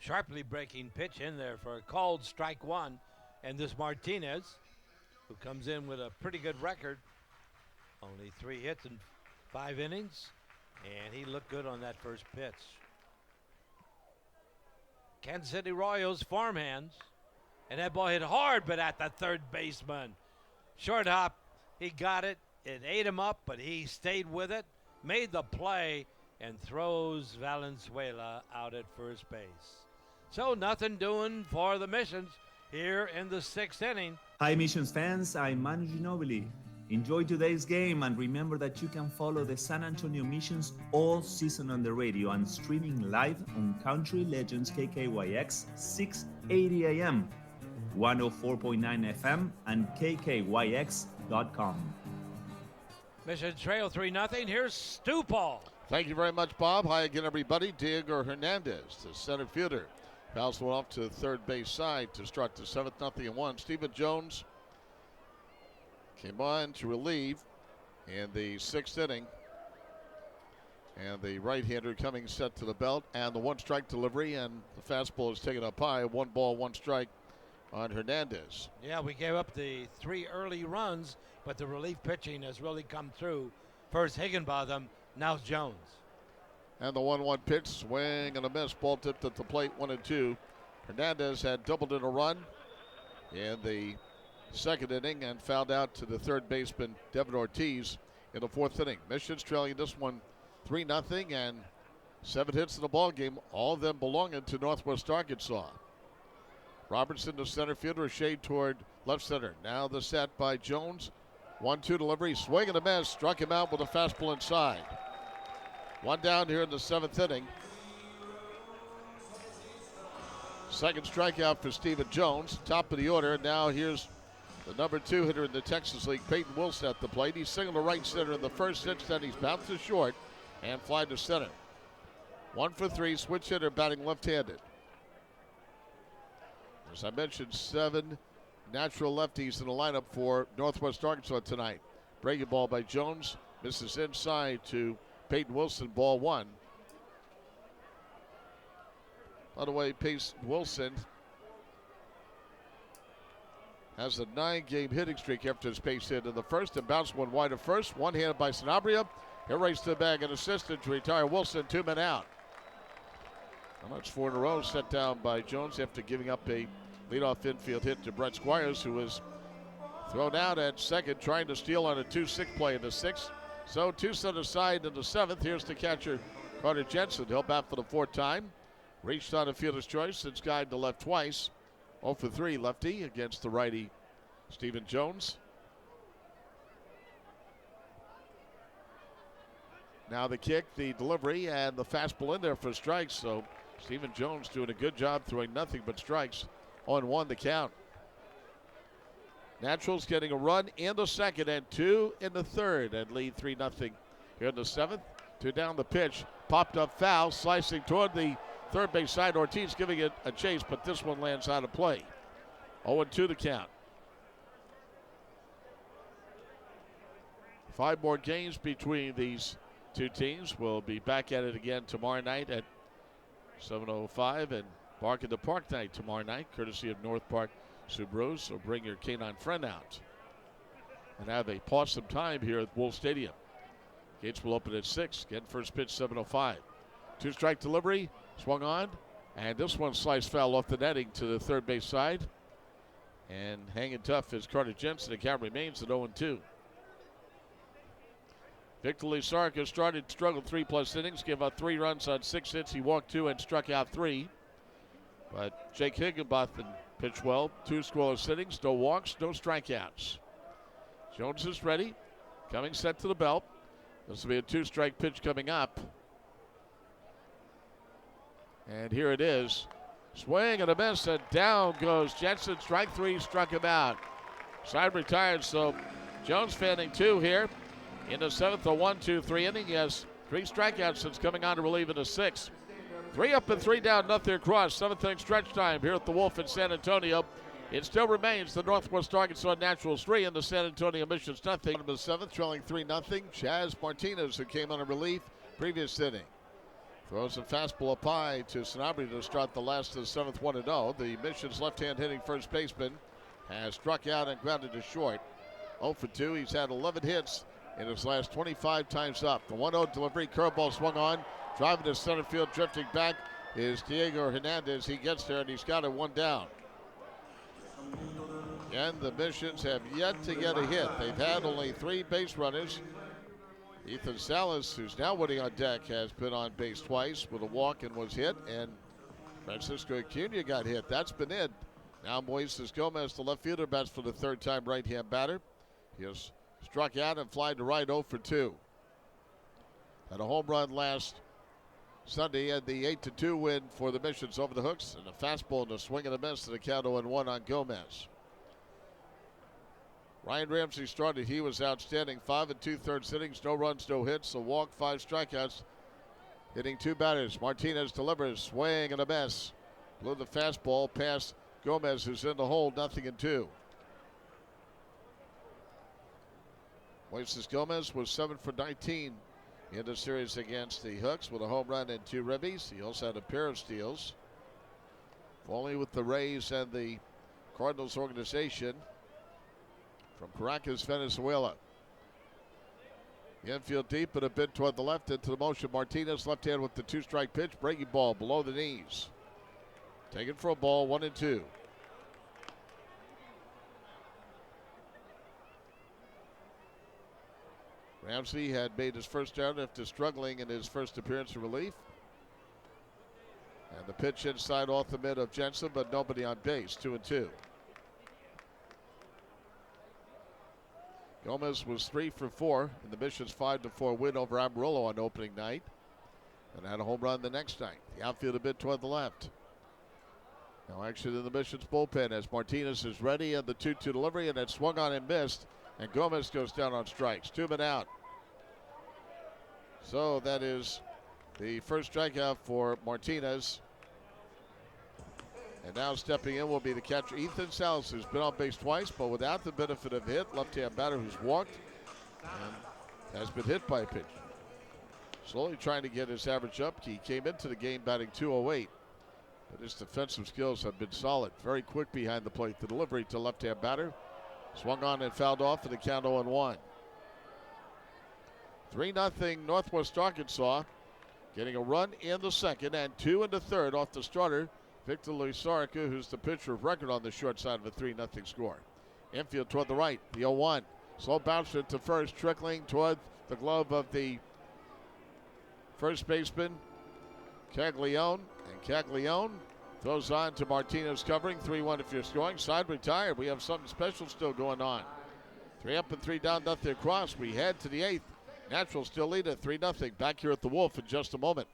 Sharply breaking pitch in there for a called strike 1. And this Martinez, who comes in with a pretty good record, only 3 hits in 5 innings, and he looked good on that first pitch. Kansas City Royals farmhands, and that ball hit hard, but at the third baseman. Short hop, he got it. It ate him up, but he stayed with it, made the play, and throws Valenzuela out at first base. So nothing doing for the Missions here in the 6th inning. Hi, Missions fans. I'm Manu Ginobili. Enjoy today's game, and remember that you can follow the San Antonio Missions all season on the radio and streaming live on Country Legends KKYX 680 AM, 104.9 FM, and KKYX.com. Mission trail 3-0. Here's Stu Paul. Thank you very much, Bob. Hi again, everybody. Diego Hernandez, the center fielder, fouls one off to third base side to start the 7-0-1. Stephen Jones came on to relieve in the 6th inning. And the right-hander coming set to the belt, and the 1-strike delivery, and the fastball is taken up high. 1 ball, 1 strike on Hernandez. Yeah, we gave up the 3 early runs, but the relief pitching has really come through. First Higginbotham, now Jones. And the 1-1 pitch, swing and a miss. Ball tipped at the plate, 1-2. Hernandez had doubled in a run in the 2nd inning and fouled out to the third baseman, Devin Ortiz, in the 4th inning. Missions trailing this one 3-0 and 7 hits in the ball game, all of them belonging to Northwest Arkansas. Robertson, the center fielder, shade toward left center. Now the set by Jones. 1-2 delivery, swing and a miss. Struck him out with a fastball inside. 1 down here in the 7th inning. 2nd strikeout for Stephen Jones. Top of the order. Now here's the number 2 hitter in the Texas League, Peyton Wilson, at the plate. He's singled to right center in the first pitch, then he's bounced to short and fly to center. 1 for 3, switch hitter batting left-handed. As I mentioned, 7 natural lefties in the lineup for Northwest Arkansas tonight. Breaking ball by Jones. Misses inside to Peyton Wilson, ball one. By the way, Peyton Wilson has a 9-game hitting streak after his base hit in the first and bounced one wide at first. One-handed by Sanabria. He'll race to the bag and assisted to retire Wilson, 2 men out. Now that's 4 in a row set down by Jones after giving up a leadoff infield hit to Brett Squires, who was thrown out at second, trying to steal on a 2-6 play in the 6th. So 2 set aside in the 7th. Here's the catcher, Carter Jensen. He'll bat for the 4th time. Reached on a fielder's choice and skied to left twice. 0 for 3 lefty against the righty Stephen Jones. Now the kick, the delivery, and the fastball in there for strikes. So Stephen Jones doing a good job throwing nothing but strikes. 0-1 the count. Naturals getting a run in the second and 2 in the third and lead 3-0 here in the 7th. 2 down the pitch. Popped up foul, slicing toward the third base side. Ortiz giving it a chase, but this one lands out of play. 0-2 the count. 5 more games between these two teams. We'll be back at it again tomorrow night at 7:05 and Bark in the Park night tomorrow night, courtesy of North Park Subaru. So bring your canine friend out and have a awesome time here at Wolf Stadium. Gates will open at 6. Again, first pitch 7:05. 2-strike delivery, swung on, and this one sliced foul off the netting to the third base side. And hanging tough is Carter Jensen. The count remains at 0-2. Victor Lizark has struggled 3+ innings, gave up 3 runs on 6 hits. He walked 2 and struck out 3. But Jake Higginbotham pitched well. 2 scoreless innings, no walks, no strikeouts. Jones is ready, coming set to the belt. This will be a 2-strike pitch coming up. And here it is. Swing and a miss, and down goes Jensen. Strike 3, struck him out. Side retired, so Jones fanning 2 here. In the 7th, a 1-2-3 inning. He has 3 strikeouts since coming on to relieve in the 6th. 3 up and 3 down, nothing across. 7th inning stretch time here at the Wolf in San Antonio. It still remains the Northwest Arkansas Naturals 3 and the San Antonio Missions nothing. In the 7th, trailing 3-0. Chazz Martinez, who came on a relief previous inning, throws a fastball up high to Sanabria to start the last of the 7th, 1-0. The Missions left-hand hitting first baseman has struck out and grounded to short. 0 for 2. He's had 11 hits in his last 25 times up. The 1-0 delivery, curveball swung on, driving to center field, drifting back is Diego Hernandez. He gets there and he's got it 1 down. And the Missions have yet to get a hit. They've had only 3 base runners. Ethan Salas, who's now waiting on deck, has been on base twice with a walk and was hit. And Francisco Acuna got hit. That's been it. Now Moises Gomez, the left fielder, bats for the 3rd time right-hand batter. He has struck out and fly to right, 0 for 2. Had a home run last Sunday and the 8-2 win for the Missions over the Hooks. And a fastball and a swing and a miss to the count 0-1 on Gomez. Ryan Ramsey started. He was outstanding. 5 2/3 innings, no runs, no hits, a walk, 5 strikeouts. Hitting 2 batters. Martinez delivers, swing and a miss. Blew the fastball past Gomez, who's in the hole, 0-2. Moises Gomez was 7 for 19 in the series against the Hooks with a home run and 2 ribbies. He also had a pair of steals. Only with the Rays and the Cardinals organization from Caracas, Venezuela. The infield deep and a bit toward the left into the motion. Martinez left hand with the 2-strike pitch. Breaking ball below the knees. Taken for a ball, 1-2. Ramsey had made his first out after struggling in his first appearance in relief. And the pitch inside off the mid of Jensen, but nobody on base, 2-2. Gomez was 3 for 4 in the Missions 5-4 win over Amarillo on opening night. And had a home run the next night. The outfield a bit toward the left. Now action in the Missions bullpen as Martinez is ready and the 2-2 delivery, and it swung on and missed. And Gomez goes down on strikes. 2 men out. So that is the first strikeout for Martinez. And now stepping in will be the catcher Ethan Salas, who's been on base twice, but without the benefit of hit. Left-hand batter who's walked and has been hit by a pitch. Slowly trying to get his average up. He came into the game batting .208, but his defensive skills have been solid. Very quick behind the plate. The delivery to left-hand batter. Swung on and fouled off for the count 0-1. 3-0 Northwest Arkansas. Getting a run in the second and 2 in the third off the starter, Victor Lusarica, who's the pitcher of record on the short side of a 3-0 score. Infield toward the right, the 0-1. Slow bouncer to first, trickling toward the glove of the first baseman, Caglione. And Caglione throws on to Martinez covering. 3-1 if you're scoring. Side retired. We have something special still going on. 3 up and 3 down, nothing across. We head to the 8th. Naturals still lead at 3-0. Back here at the Wolf in just a moment.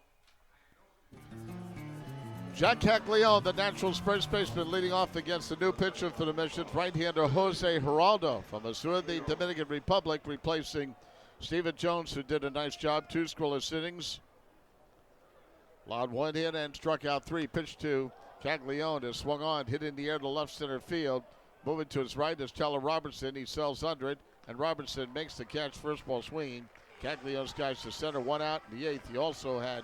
Jack Caglione, the Naturals first baseman, leading off against the new pitcher for the Missions, right-hander Jose Geraldo from Masur, the Dominican Republic, replacing Stephen Jones, who did a nice job. 2 scoreless innings. Allowed 1 hit and struck out 3. Pitch to Caglione is swung on, hit in the air to left center field. Moving to his right is Tyler Robertson. He sells under it, and Robertson makes the catch. First ball swinging. Caglione skies to center, 1 out in the 8th. He also had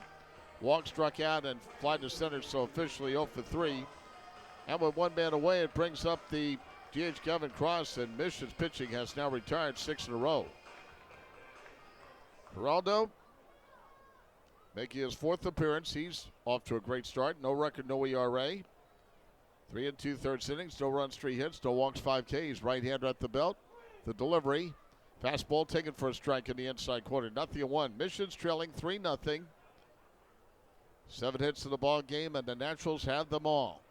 walk, struck out, and fly to center, so officially 0 for 3. And with 1 man away, it brings up the DH Kevin Cross, and Missions pitching has now retired 6 in a row. Geraldo making his 4th appearance. He's off to a great start. No record, no ERA. 3 2/3 innings, no runs, 3 hits, no walks, 5 Ks. Right-hander at the belt. The delivery. Fastball taken for a strike in the inside corner. 0-1. Missions trailing 3-0. 7 hits in the ball game, and the Naturals have them all.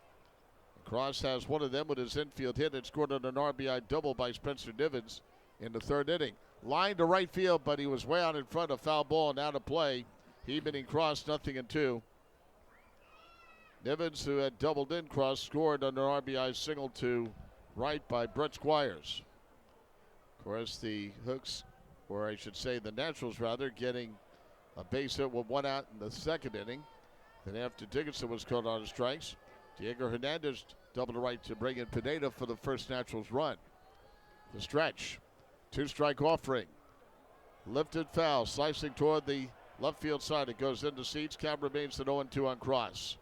Cross has one of them with his infield hit and scored on an RBI double by Spencer Nivens in the 3rd inning. Line to right field, but he was way out in front of foul ball and out of play. Heeman and Cross 0-2. Nivens, who had doubled in Cross, scored on an RBI single to right by Brett Squires. Of course, the Hooks, or I should say the Naturals rather, getting a base hit with 1 out in the 2nd inning. Then after Dickinson was caught on strikes, Diego Hernandez doubled to right to bring in Pineda for the first Naturals run. The stretch. 2-strike offering. Lifted foul, slicing toward the left field side. It goes into seats. Count remains at 0-2 on Cross.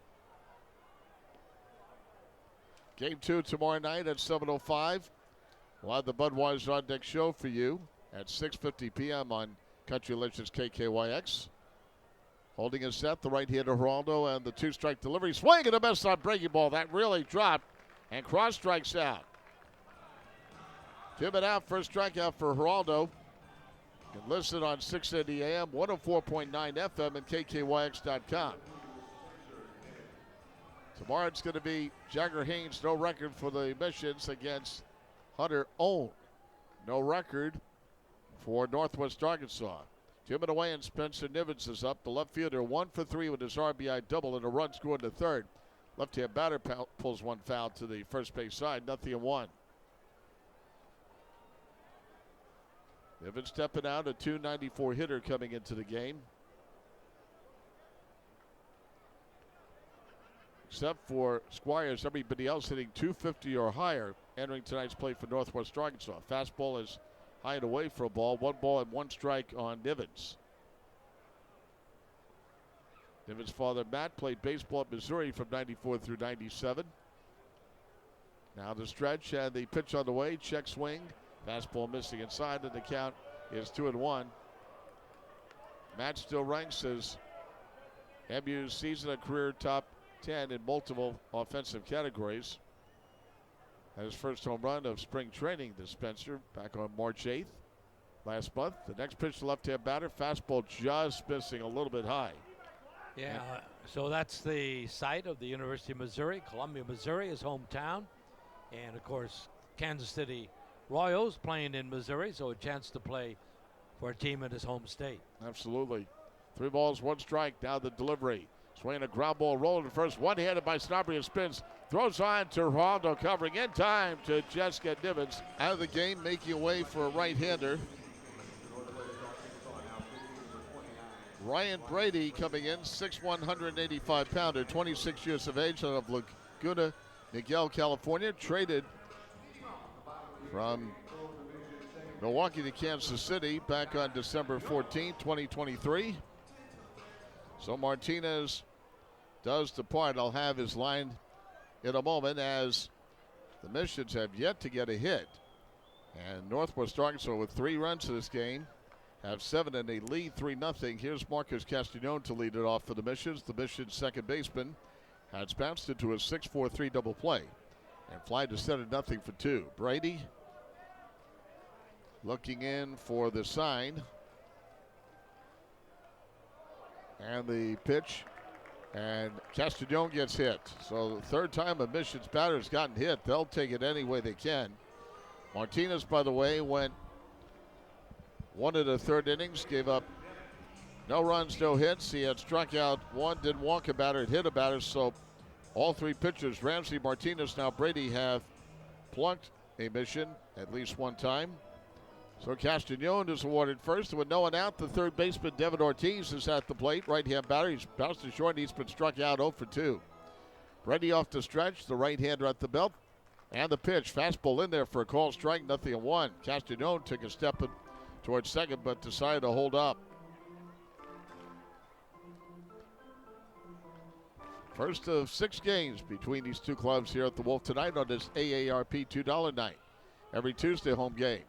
Game 2 tomorrow night at 7:05. We'll have the Budweiser On Deck show for you at 6:50 p.m. on Country Legends KKYX. Holding his set, the right-hander Geraldo, and the 2-strike delivery. Swing and a miss on breaking ball. That really dropped, and Cross strikes out. 2 men out, first strikeout for Geraldo. You can listen on 680 AM, 104.9 FM, and KKYX.com. Tomorrow it's going to be Jagger Haynes, no record for the Missions, against Hunter Owen. No record for Northwest Arkansas. 2 men away, and Spencer Nivens is up. The left fielder 1 for 3 with his RBI double and a run scored in the 3rd. Left-hand batter pulls 1 foul to the first base side. 0-1. Nivens stepping out, a .294 hitter coming into the game. Except for Squires, everybody else hitting .250 or higher entering tonight's play for Northwest Arkansas. Fastball is high and away for a ball. 1 ball and 1 strike on Nivens. Nivens' father, Matt, played baseball at Missouri from 94 through 97. Now the stretch and the pitch on the way. Check swing. Fastball missing inside, and the count is 2-1. Matt still ranks as MU's season and career top 10 in multiple offensive categories. Had his first home run of spring training to Spencer back on March 8th last month. The next pitch to left-hand batter, fastball just missing a little bit high. Yeah, so that's the site of the University of Missouri. Columbia, Missouri is hometown. And, of course, Kansas City Royals playing in Missouri, so a chance to play for a team in his home state. Absolutely. 3 balls, 1 strike. Now the delivery. Swinging a ground ball, rolling to first. One-handed by Snobbery, spins. Throws on to Geraldo, covering in time to just get Nivens out of the game, making way for a right-hander. Ryan Brady coming in, 6'1", 185-pounder, 26 years of age, out of Laguna Niguel, California. Traded from Milwaukee to Kansas City back on December 14, 2023. So Martinez does depart. I'll have his line in a moment as the Missions have yet to get a hit. And Northwest Arkansas with 3 runs in this game have 7 and they lead 3-0. Here's Marcus Castagnone to lead it off for the Missions. The Missions second baseman has bounced into a 6-4-3 double play and fly to center, 0 for 2. Brady looking in for the sign. And the pitch. And Castagnone gets hit. So the third time a Missions batter's gotten hit. They'll take it any way they can. Martinez, by the way, went 1 of the third innings, gave up no runs, no hits. He had struck out 1, didn't walk a batter, and hit a batter. So all 3 pitchers, Ramsey, Martinez, now Brady, have plunked a mission at least 1 time. So Castagnone is awarded first. With no one out, the third baseman, Devin Ortiz, is at the plate. Right-hand batter, he's bounced to short, and he's been struck out 0 for 2. Brady off the stretch, the right-hander at the belt. And the pitch, fastball in there for a called strike, 0-1. Castagnone took a step towards second, but decided to hold up. First of 6 games between these 2 clubs here at the Wolf tonight on this AARP $2 night. Every Tuesday home game.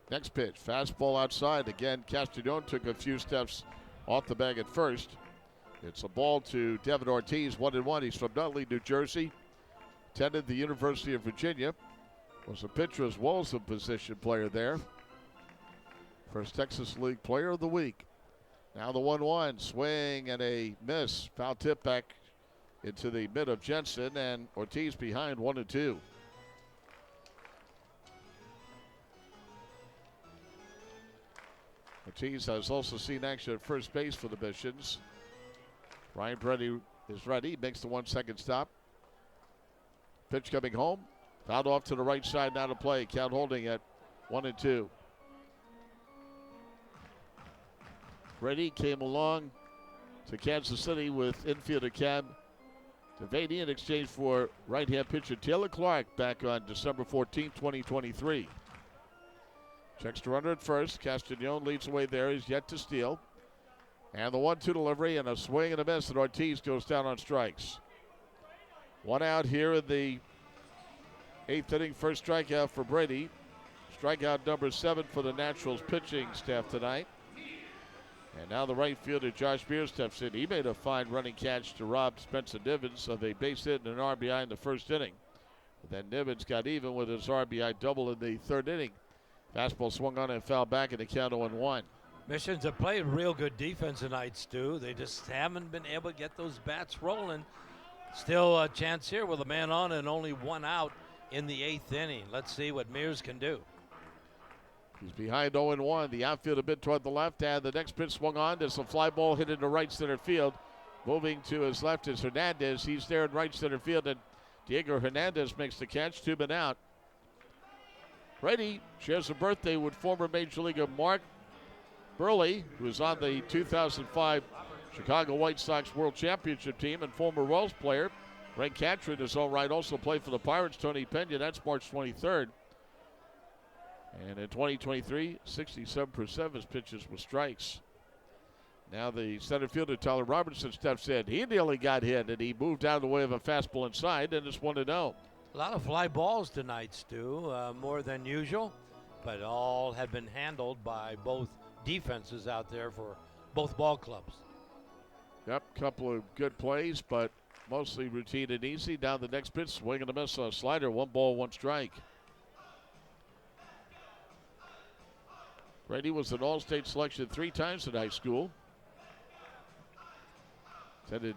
Next pitch, fastball outside. Again, Castagnone took a few steps off the bag at first. It's a ball to Devin Ortiz, 1-1. He's from Nutley, New Jersey. Attended the University of Virginia. Was a pitcher as well as a position player there. First Texas League Player of the Week. Now the 1-1, swing and a miss. Foul tip back into the mid of Jensen, and Ortiz behind 1-2. Ortiz has also seen action at first base for the Missions. Ryan Brady is ready, makes the 1-second stop. Pitch coming home. Fouled off to the right side, now to play. Count holding at 1-2. Brady came along to Kansas City with infielder Cam Devaney in exchange for right-hand pitcher Taylor Clark back on December 14, 2023. Checks to runner at first. Castagnone leads the way there. He's yet to steal. And the 1-2 delivery and a swing and a miss, and Ortiz goes down on strikes. 1 out here in the 8th inning. First strikeout for Brady. Strikeout number 7 for the Naturals pitching staff tonight. And now the right fielder Josh Beer steps in. He made a fine running catch to rob Spencer Nivens of a base hit and an RBI in the first inning. But then Nivens got even with his RBI double in the 3rd inning. Fastball swung on and fouled back in the count 0-1. Missions have played real good defense tonight, Stu. They just haven't been able to get those bats rolling. Still a chance here with a man on and only 1 out in the 8th inning. Let's see what Mears can do. He's behind 0-1. The outfield a bit toward the left, and the next pitch swung on. There's a fly ball hit into right center field. Moving to his left is Hernandez. He's there in right center field, and Diego Hernandez makes the catch. 2 men out. Brady shares a birthday with former Major Leaguer Mark Burley, who was on the 2005 Chicago White Sox World Championship team, and former Royals player Greg Catron is all right. Also played for the Pirates. Tony Pena. That's March 23rd. And in 2023, 67% of his pitches were strikes. Now the center fielder Tyler Robertson steps in. He nearly got hit, and he moved out of the way of a fastball inside, and it's 1-0. A lot of fly balls tonight, Stu, more than usual, but all have been handled by both defenses out there for both ball clubs. Yep, couple of good plays, but mostly routine and easy. Down the next pitch, swing and a miss on a slider. 1 ball, 1 strike. Brady was an all-state selection 3 times in high school. Attended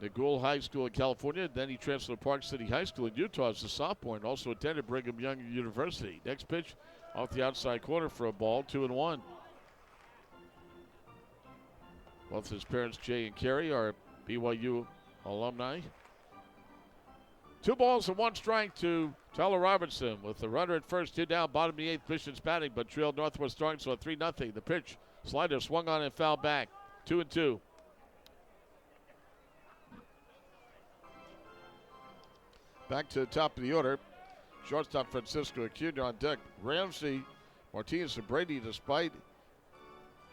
Nagul High School in California. Then he transferred to Park City High School in Utah as a sophomore and also attended Brigham Young University. Next pitch off the outside corner for a ball, 2-1. Both his parents, Jay and Kerry, are BYU alumni. 2 balls and 1 strike to Tyler Robertson with the runner at first, 2 down, bottom of the 8th, Missions batting, but trailed Northwest Arkansas 3-0. The pitch, slider swung on and fouled back, 2-2. Back to the top of the order. Shortstop Francisco Acuna on deck. Ramsey Martinez and Brady, despite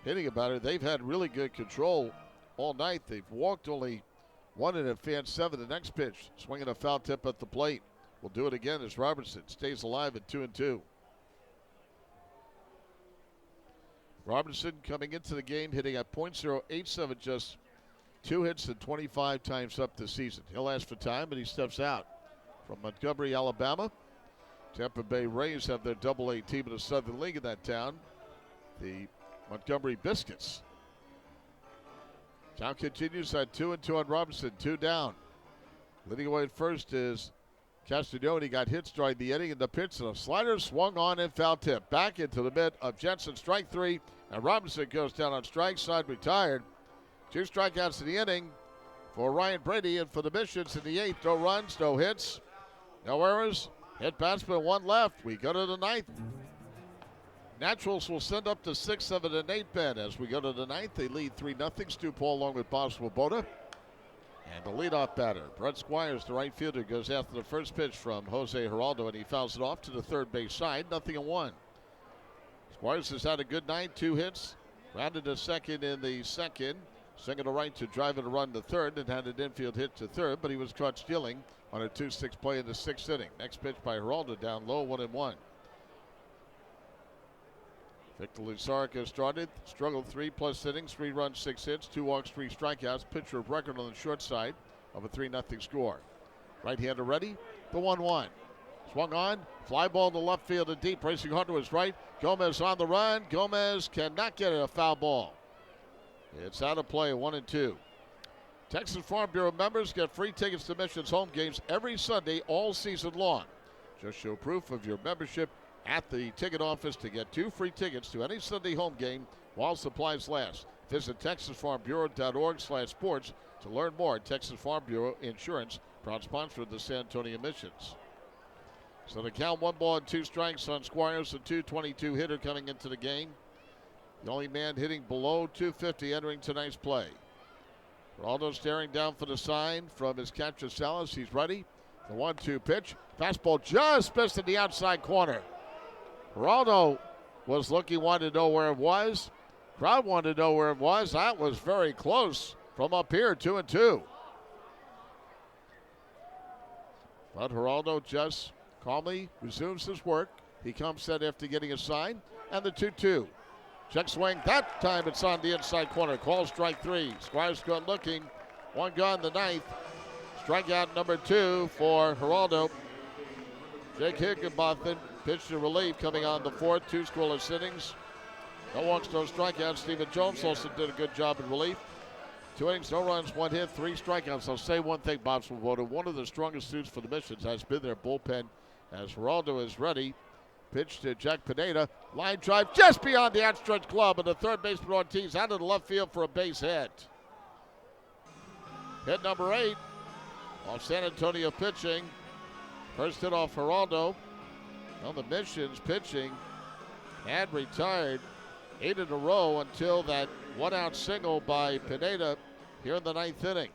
hitting about it, they've had really good control all night. They've walked only one and advanced 7. The next pitch, swinging a foul tip at the plate. We'll do it again as Robertson stays alive at 2-2. Robertson coming into the game hitting at .087, just 2 hits and 25 times up this season. He'll ask for time, but he steps out. From Montgomery, Alabama, Tampa Bay Rays have their Double-A team in the Southern League in that town, the Montgomery Biscuits. Count continues at 2-2 on Robinson, 2 down. Leading away at first is Castagnoli. Got hits during the inning, and the pitch and a slider swung on and foul tip. Back into the mid of Jensen, strike 3, and Robinson goes down on strike side, retired. 2 strikeouts in the inning for Ryan Brady, and for the Missions in the 8th, no runs, no hits, no errors. Hit batsman, 1 left. We go to the 9th. Naturals will send up to 6, 7, and 8 men as we go to the 9th. They lead 3-0. Stu Paul along with Bob Swoboda. And the leadoff batter, Brett Squires, the right fielder, goes after the first pitch from Jose Geraldo, and he fouls it off to the third base side. 0-1. Squires has had a good night, 2 hits. Rounded to second in the second. Single to right to drive in a run to third, and had an infield hit to third, but he was caught stealing on a 2-6 play in the 6th inning. Next pitch by Geraldo, down low, 1-1. Victor Luzark has started, struggled 3+ innings, 3 runs, 6 hits, 2 walks, 3 strikeouts. Pitcher of record on the short side of a 3-0 score. Right-hander ready, the 1-1. Swung on, fly ball to left field and deep, racing hard to his right. Gomez on the run. Gomez cannot get it, a foul ball. It's out of play, 1-2. Texas Farm Bureau members get free tickets to Missions home games every Sunday all season long. Just show proof of your membership at the ticket office to get 2 free tickets to any Sunday home game while supplies last. Visit TexasFarmBureau.org/sports to learn more. Texas Farm Bureau Insurance, proud sponsor of the San Antonio Missions. So the count, 1 ball and 2 strikes on Squires, a .222 hitter coming into the game. The only man hitting below .250 entering tonight's play. Geraldo staring down for the sign from his catcher Salas. He's ready. The 1-2 pitch. Fastball just missed in the outside corner. Geraldo was looking, wanted to know where it was. Crowd wanted to know where it was. That was very close from up here, 2-2. But Geraldo just calmly resumes his work. He comes set after getting a sign. And the 2-2. Check swing. That time it's on the inside corner. Call strike 3. Squires good looking. 1 gone the 9th. Strikeout number 2 for Geraldo. Jake Higginbotham pitched to relief coming on the 4th. 2 scoreless innings. No walks, no strikeouts. Stephen Jones also did a good job in relief. 2 innings, no runs, 1 hit, 3 strikeouts. I'll say one thing, Bob Swoboda. One of the strongest suits for the Missions has been their bullpen as Geraldo is ready. Pitch to Jack Pineda. Line drive just beyond the outstretched glove, and the third baseman Ortiz out of the left field for a base hit. Hit number 8 off San Antonio pitching. First hit off Geraldo. Well, the Missions pitching had retired 8 in a row until that 1-out single by Pineda here in the 9th inning.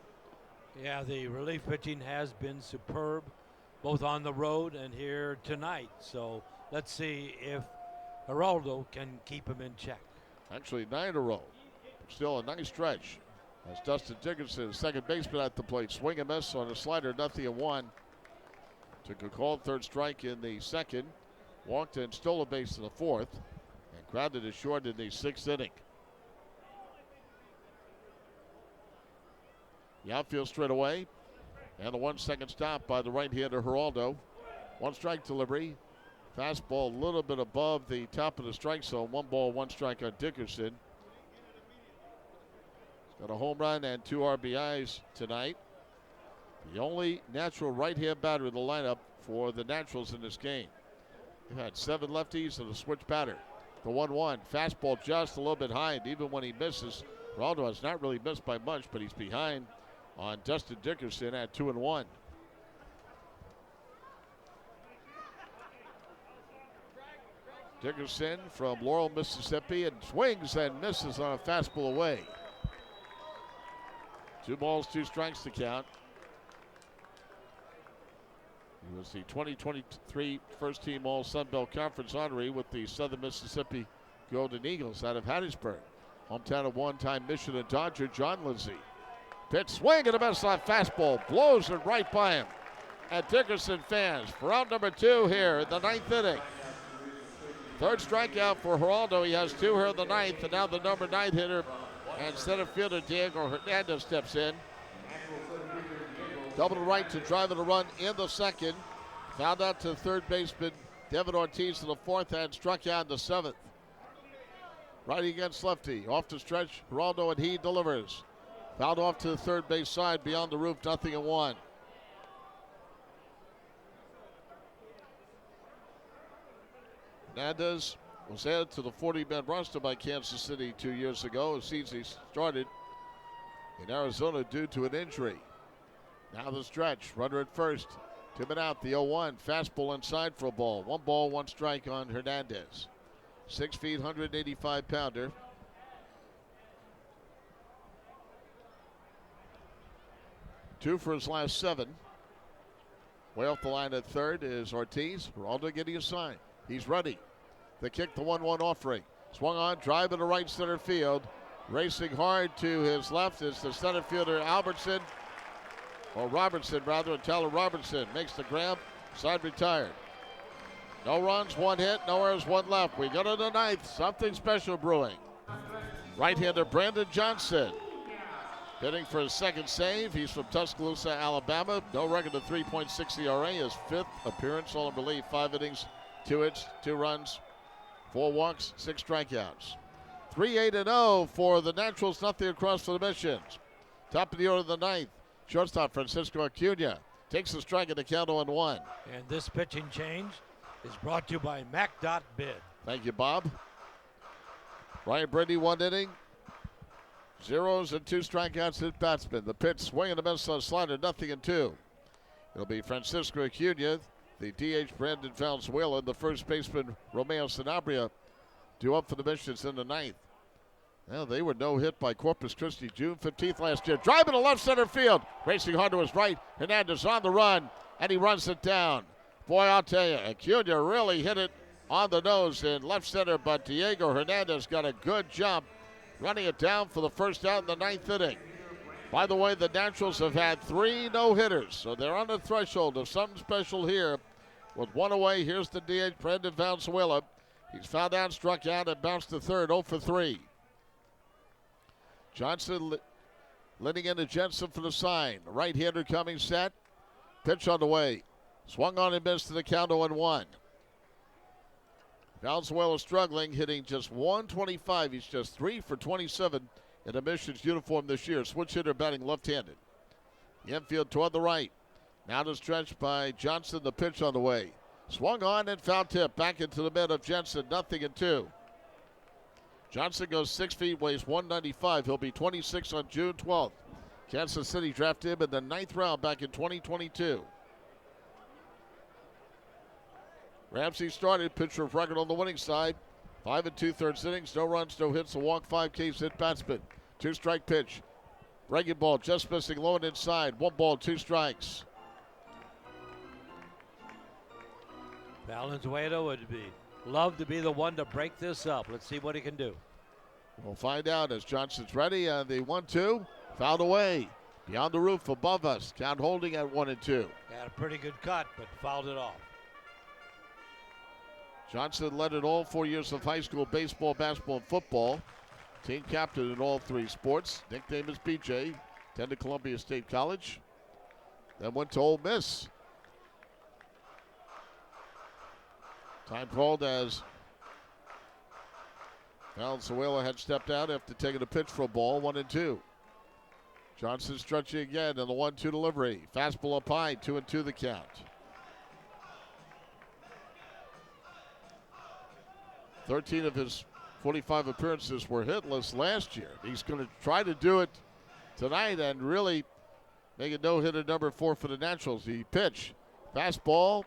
Yeah, the relief pitching has been superb, both on the road and here tonight. So let's see if Geraldo can keep him in check. Actually, 9 in a row. Still a nice stretch. As Dustin Dickerson, second baseman at the plate. Swing and miss on a slider, 0-1. Took a called third strike in the second. Walked and stole a base in the 4th. And grounded it short in the 6th inning. The outfield straight away. And the 1-second stop by the right-hander Geraldo. 1 strike delivery. Fastball a little bit above the top of the strike zone. 1 ball, 1 strike on Dickerson. Got a home run and 2 RBIs tonight. The only natural right-hand batter in the lineup for the Naturals in this game. They've had 7 lefties and a switch batter. The 1-1. Fastball just a little bit high, and even when he misses, Geraldo has not really missed by much, but he's behind on Dustin Dickerson at 2-1. Dickerson from Laurel, Mississippi, and swings and misses on a fastball away. 2 balls, 2 strikes to count. He was the 2023 first team All Sun Belt Conference honoree with the Southern Mississippi Golden Eagles out of Hattiesburg. Hometown of one-time Michigan Dodger John Lindsay. Pitch swing and a miss on fastball. Blows it right by him. And Dickerson fans for out number 2 here in the 9th inning. Third strikeout for Geraldo. He has 2 here in the 9th, and now the number 9 hitter and center fielder Diego Hernandez steps in. Double to right to drive in a run in the 2nd. Found out to third baseman Devin Ortiz in the 4th and struck out in the 7th. Righty against lefty. Off the stretch, Geraldo, and he delivers. Fouled off to the third base side beyond the roof, 0-1. Hernandez was added to the 40-man roster by Kansas City 2 years ago as he started in Arizona due to an injury. Now the stretch, runner at first. 2 men out, the 0-1. Fastball inside for a ball. 1 ball, 1 strike on Hernandez. 6 feet, 185-pounder. Two for his last 7. Way off the line at third is Ortiz. Geraldo getting a sign. He's ready. The kick, the 1-1 offering. Swung on, drive in the right center field. Racing hard to his left is the center fielder Robertson, and Tyler Robertson makes the grab. Side retired. No runs, 1 hit, no errors, 1 left. We go to the 9th. Something special brewing. Right-hander Brandon Johnson hitting for his 2nd save. He's from Tuscaloosa, Alabama. No record of 3.6 ERA. His 5th appearance, all in relief. 5 innings, 2 hits, 2 runs, 4 walks, 6 strikeouts. 3-8-0 for the Naturals. Nothing across for the Missions. Top of the order of the 9th. Shortstop Francisco Acuna takes the strike at the count 0-1. And this pitching change is brought to you by Mac.Bid. Thank you, Bob. Ryan Brady, 1 inning. 0s and 2 strikeouts hit batsman. The pitch, swing and a miss on slider, 0-2. It'll be Francisco Acuna, the DH Brandon Valenzuela, and the first baseman Romeo Sanabria due up for the Missions in the 9th. Well, they were no hit by Corpus Christi June 15th last year. Driving to left center field. Racing hard to his right. Hernandez on the run, and he runs it down. Boy, I'll tell you, Acuna really hit it on the nose in left center, but Diego Hernandez got a good jump running it down for the first out in the 9th inning. By the way, the Naturals have had 3 no-hitters, so they're on the threshold of something special here. With 1 away, here's the DH, Brandon Valenzuela. He's fouled out, struck out, and bounced to third, 0 for 3. Johnson leaning into Jensen for the sign. Right-hander coming set. Pitch on the way. Swung on and missed to the count 0-1. Valenzuela struggling, hitting just 125. He's just 3 for 27 in a Missions uniform this year. Switch hitter batting left-handed. The infield toward the right. Now to stretch by Johnson. The pitch on the way. Swung on and foul tip. Back into the mid of Jensen. 0-2. Johnson goes 6 feet, weighs 195. He'll be 26 on June 12th. Kansas City drafted him in the 9th round back in 2022. Ramsey started, pitcher of record on the winning side. 5 2/3 innings, no runs, no hits, a walk, 5 Ks hit batsman. 2-strike pitch. Breaking ball just missing low and inside. 1 ball, 2 strikes. Valenzuela would love to be the one to break this up. Let's see what he can do. We'll find out as Johnson's ready. And the 1-2 fouled away. Beyond the roof above us. Count holding at 1-2. Got a pretty good cut, but fouled it off. Johnson led in all 4 years of high school baseball, basketball, and football. Team captain in all 3 sports. Nickname is BJ. Attended Columbia State College. Then went to Ole Miss. Time called as Valenzuela had stepped out after taking a pitch for a ball, 1-2. Johnson stretching again in the 1-2 delivery. Fastball up high, 2-2 the count. "13 of his 45 appearances were hitless last year. He's going to try to do it tonight and really make a no-hitter number 4 for the Naturals. The pitch, fastball,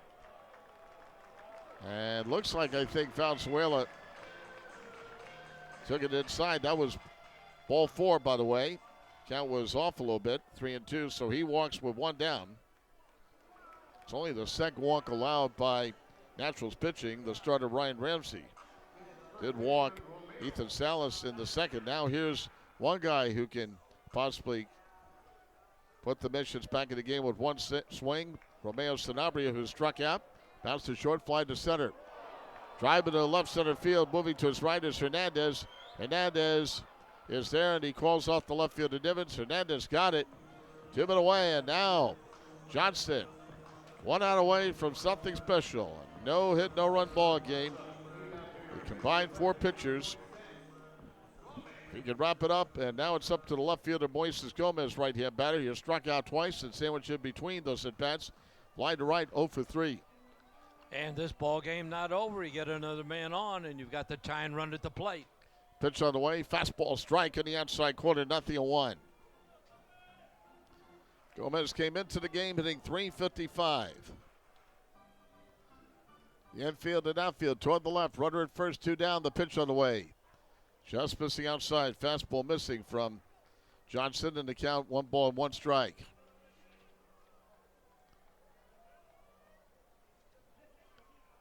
and looks like I think Valenzuela took it inside. That was ball 4, by the way. Count was off a little bit, 3-2, so he walks with 1 down. It's only the second walk allowed by Naturals pitching. The starter, Ryan Ramsey, did walk Ethan Salas in the second. Now here's one guy who can possibly put the Missions back in the game with one swing. Romeo Sanabria, who struck out. Bounced a short fly to center. Driving to the left center field. Moving to his right is Hernandez. Hernandez is there, and he calls off the left field to Nivens. Hernandez got it. 2 men away, and now Johnson. 1 out away from something special. No hit, no run ball game. The combined 4 pitchers. He can wrap it up, and now it's up to the left fielder, Moises Gomez, right-hand batter. He has struck out twice and sandwiched in between those at-bats. Fly to right, 0 for 3. And this ball game not over. You get another man on, and you've got the tying run at the plate. Pitch on the way, fastball strike in the outside corner, 0-1. Gomez came into the game hitting .355. The infield and outfield toward the left, runner at first, 2 down, the pitch on the way. Just missing outside, fastball missing from Johnson, in the count 1 ball and 1 strike.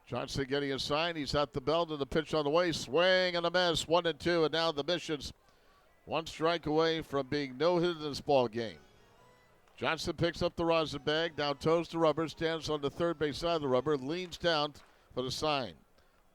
Johnson getting a sign, he's at the belt, and the pitch on the way, swing and a miss, 1-2, and now the Missions 1 strike away from being no-hit in this ball game. Johnson picks up the rosin bag, now toes the rubber, stands on the third base side of the rubber, leans down for the sign.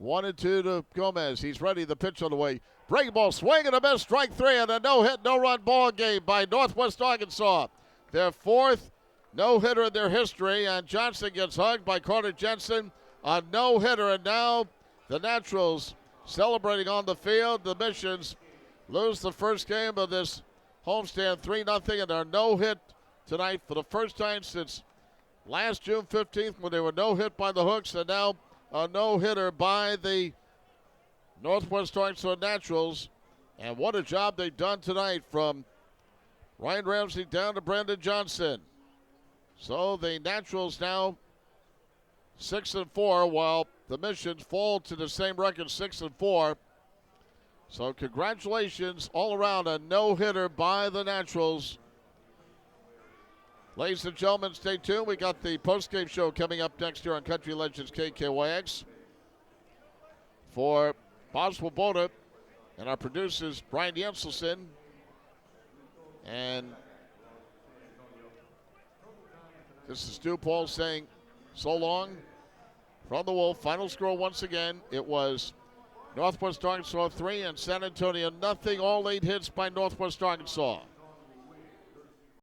1-2 to Gomez, he's ready, the pitch on the way. Breaking ball, swing and a miss, strike 3, and a no-hit, no-run ball game by Northwest Arkansas. Their 4th no-hitter in their history, and Johnson gets hugged by Carter Jensen. A no-hitter, and now the Naturals celebrating on the field. The Missions lose the first game of this homestand 3-0, and they're no-hit tonight for the first time since last June 15th when they were no-hit by the Hooks, and now a no-hitter by the Northwest Arkansas Naturals. And what a job they've done tonight, from Ryan Ramsey down to Brandon Johnson. So the Naturals now 6-4, while the Missions fall to the same record, 6-4. So congratulations all around, a no-hitter by the Naturals. Ladies and gentlemen, stay tuned. We got the post-game show coming up next here on Country Legends KKYX. For Bob Swoboda and our producers, Brian Jenselson and this is Stu Paul saying so long from the Wolf. Final score once again, it was Northwest Arkansas 3 and San Antonio nothing. All 8 hits by Northwest Arkansas.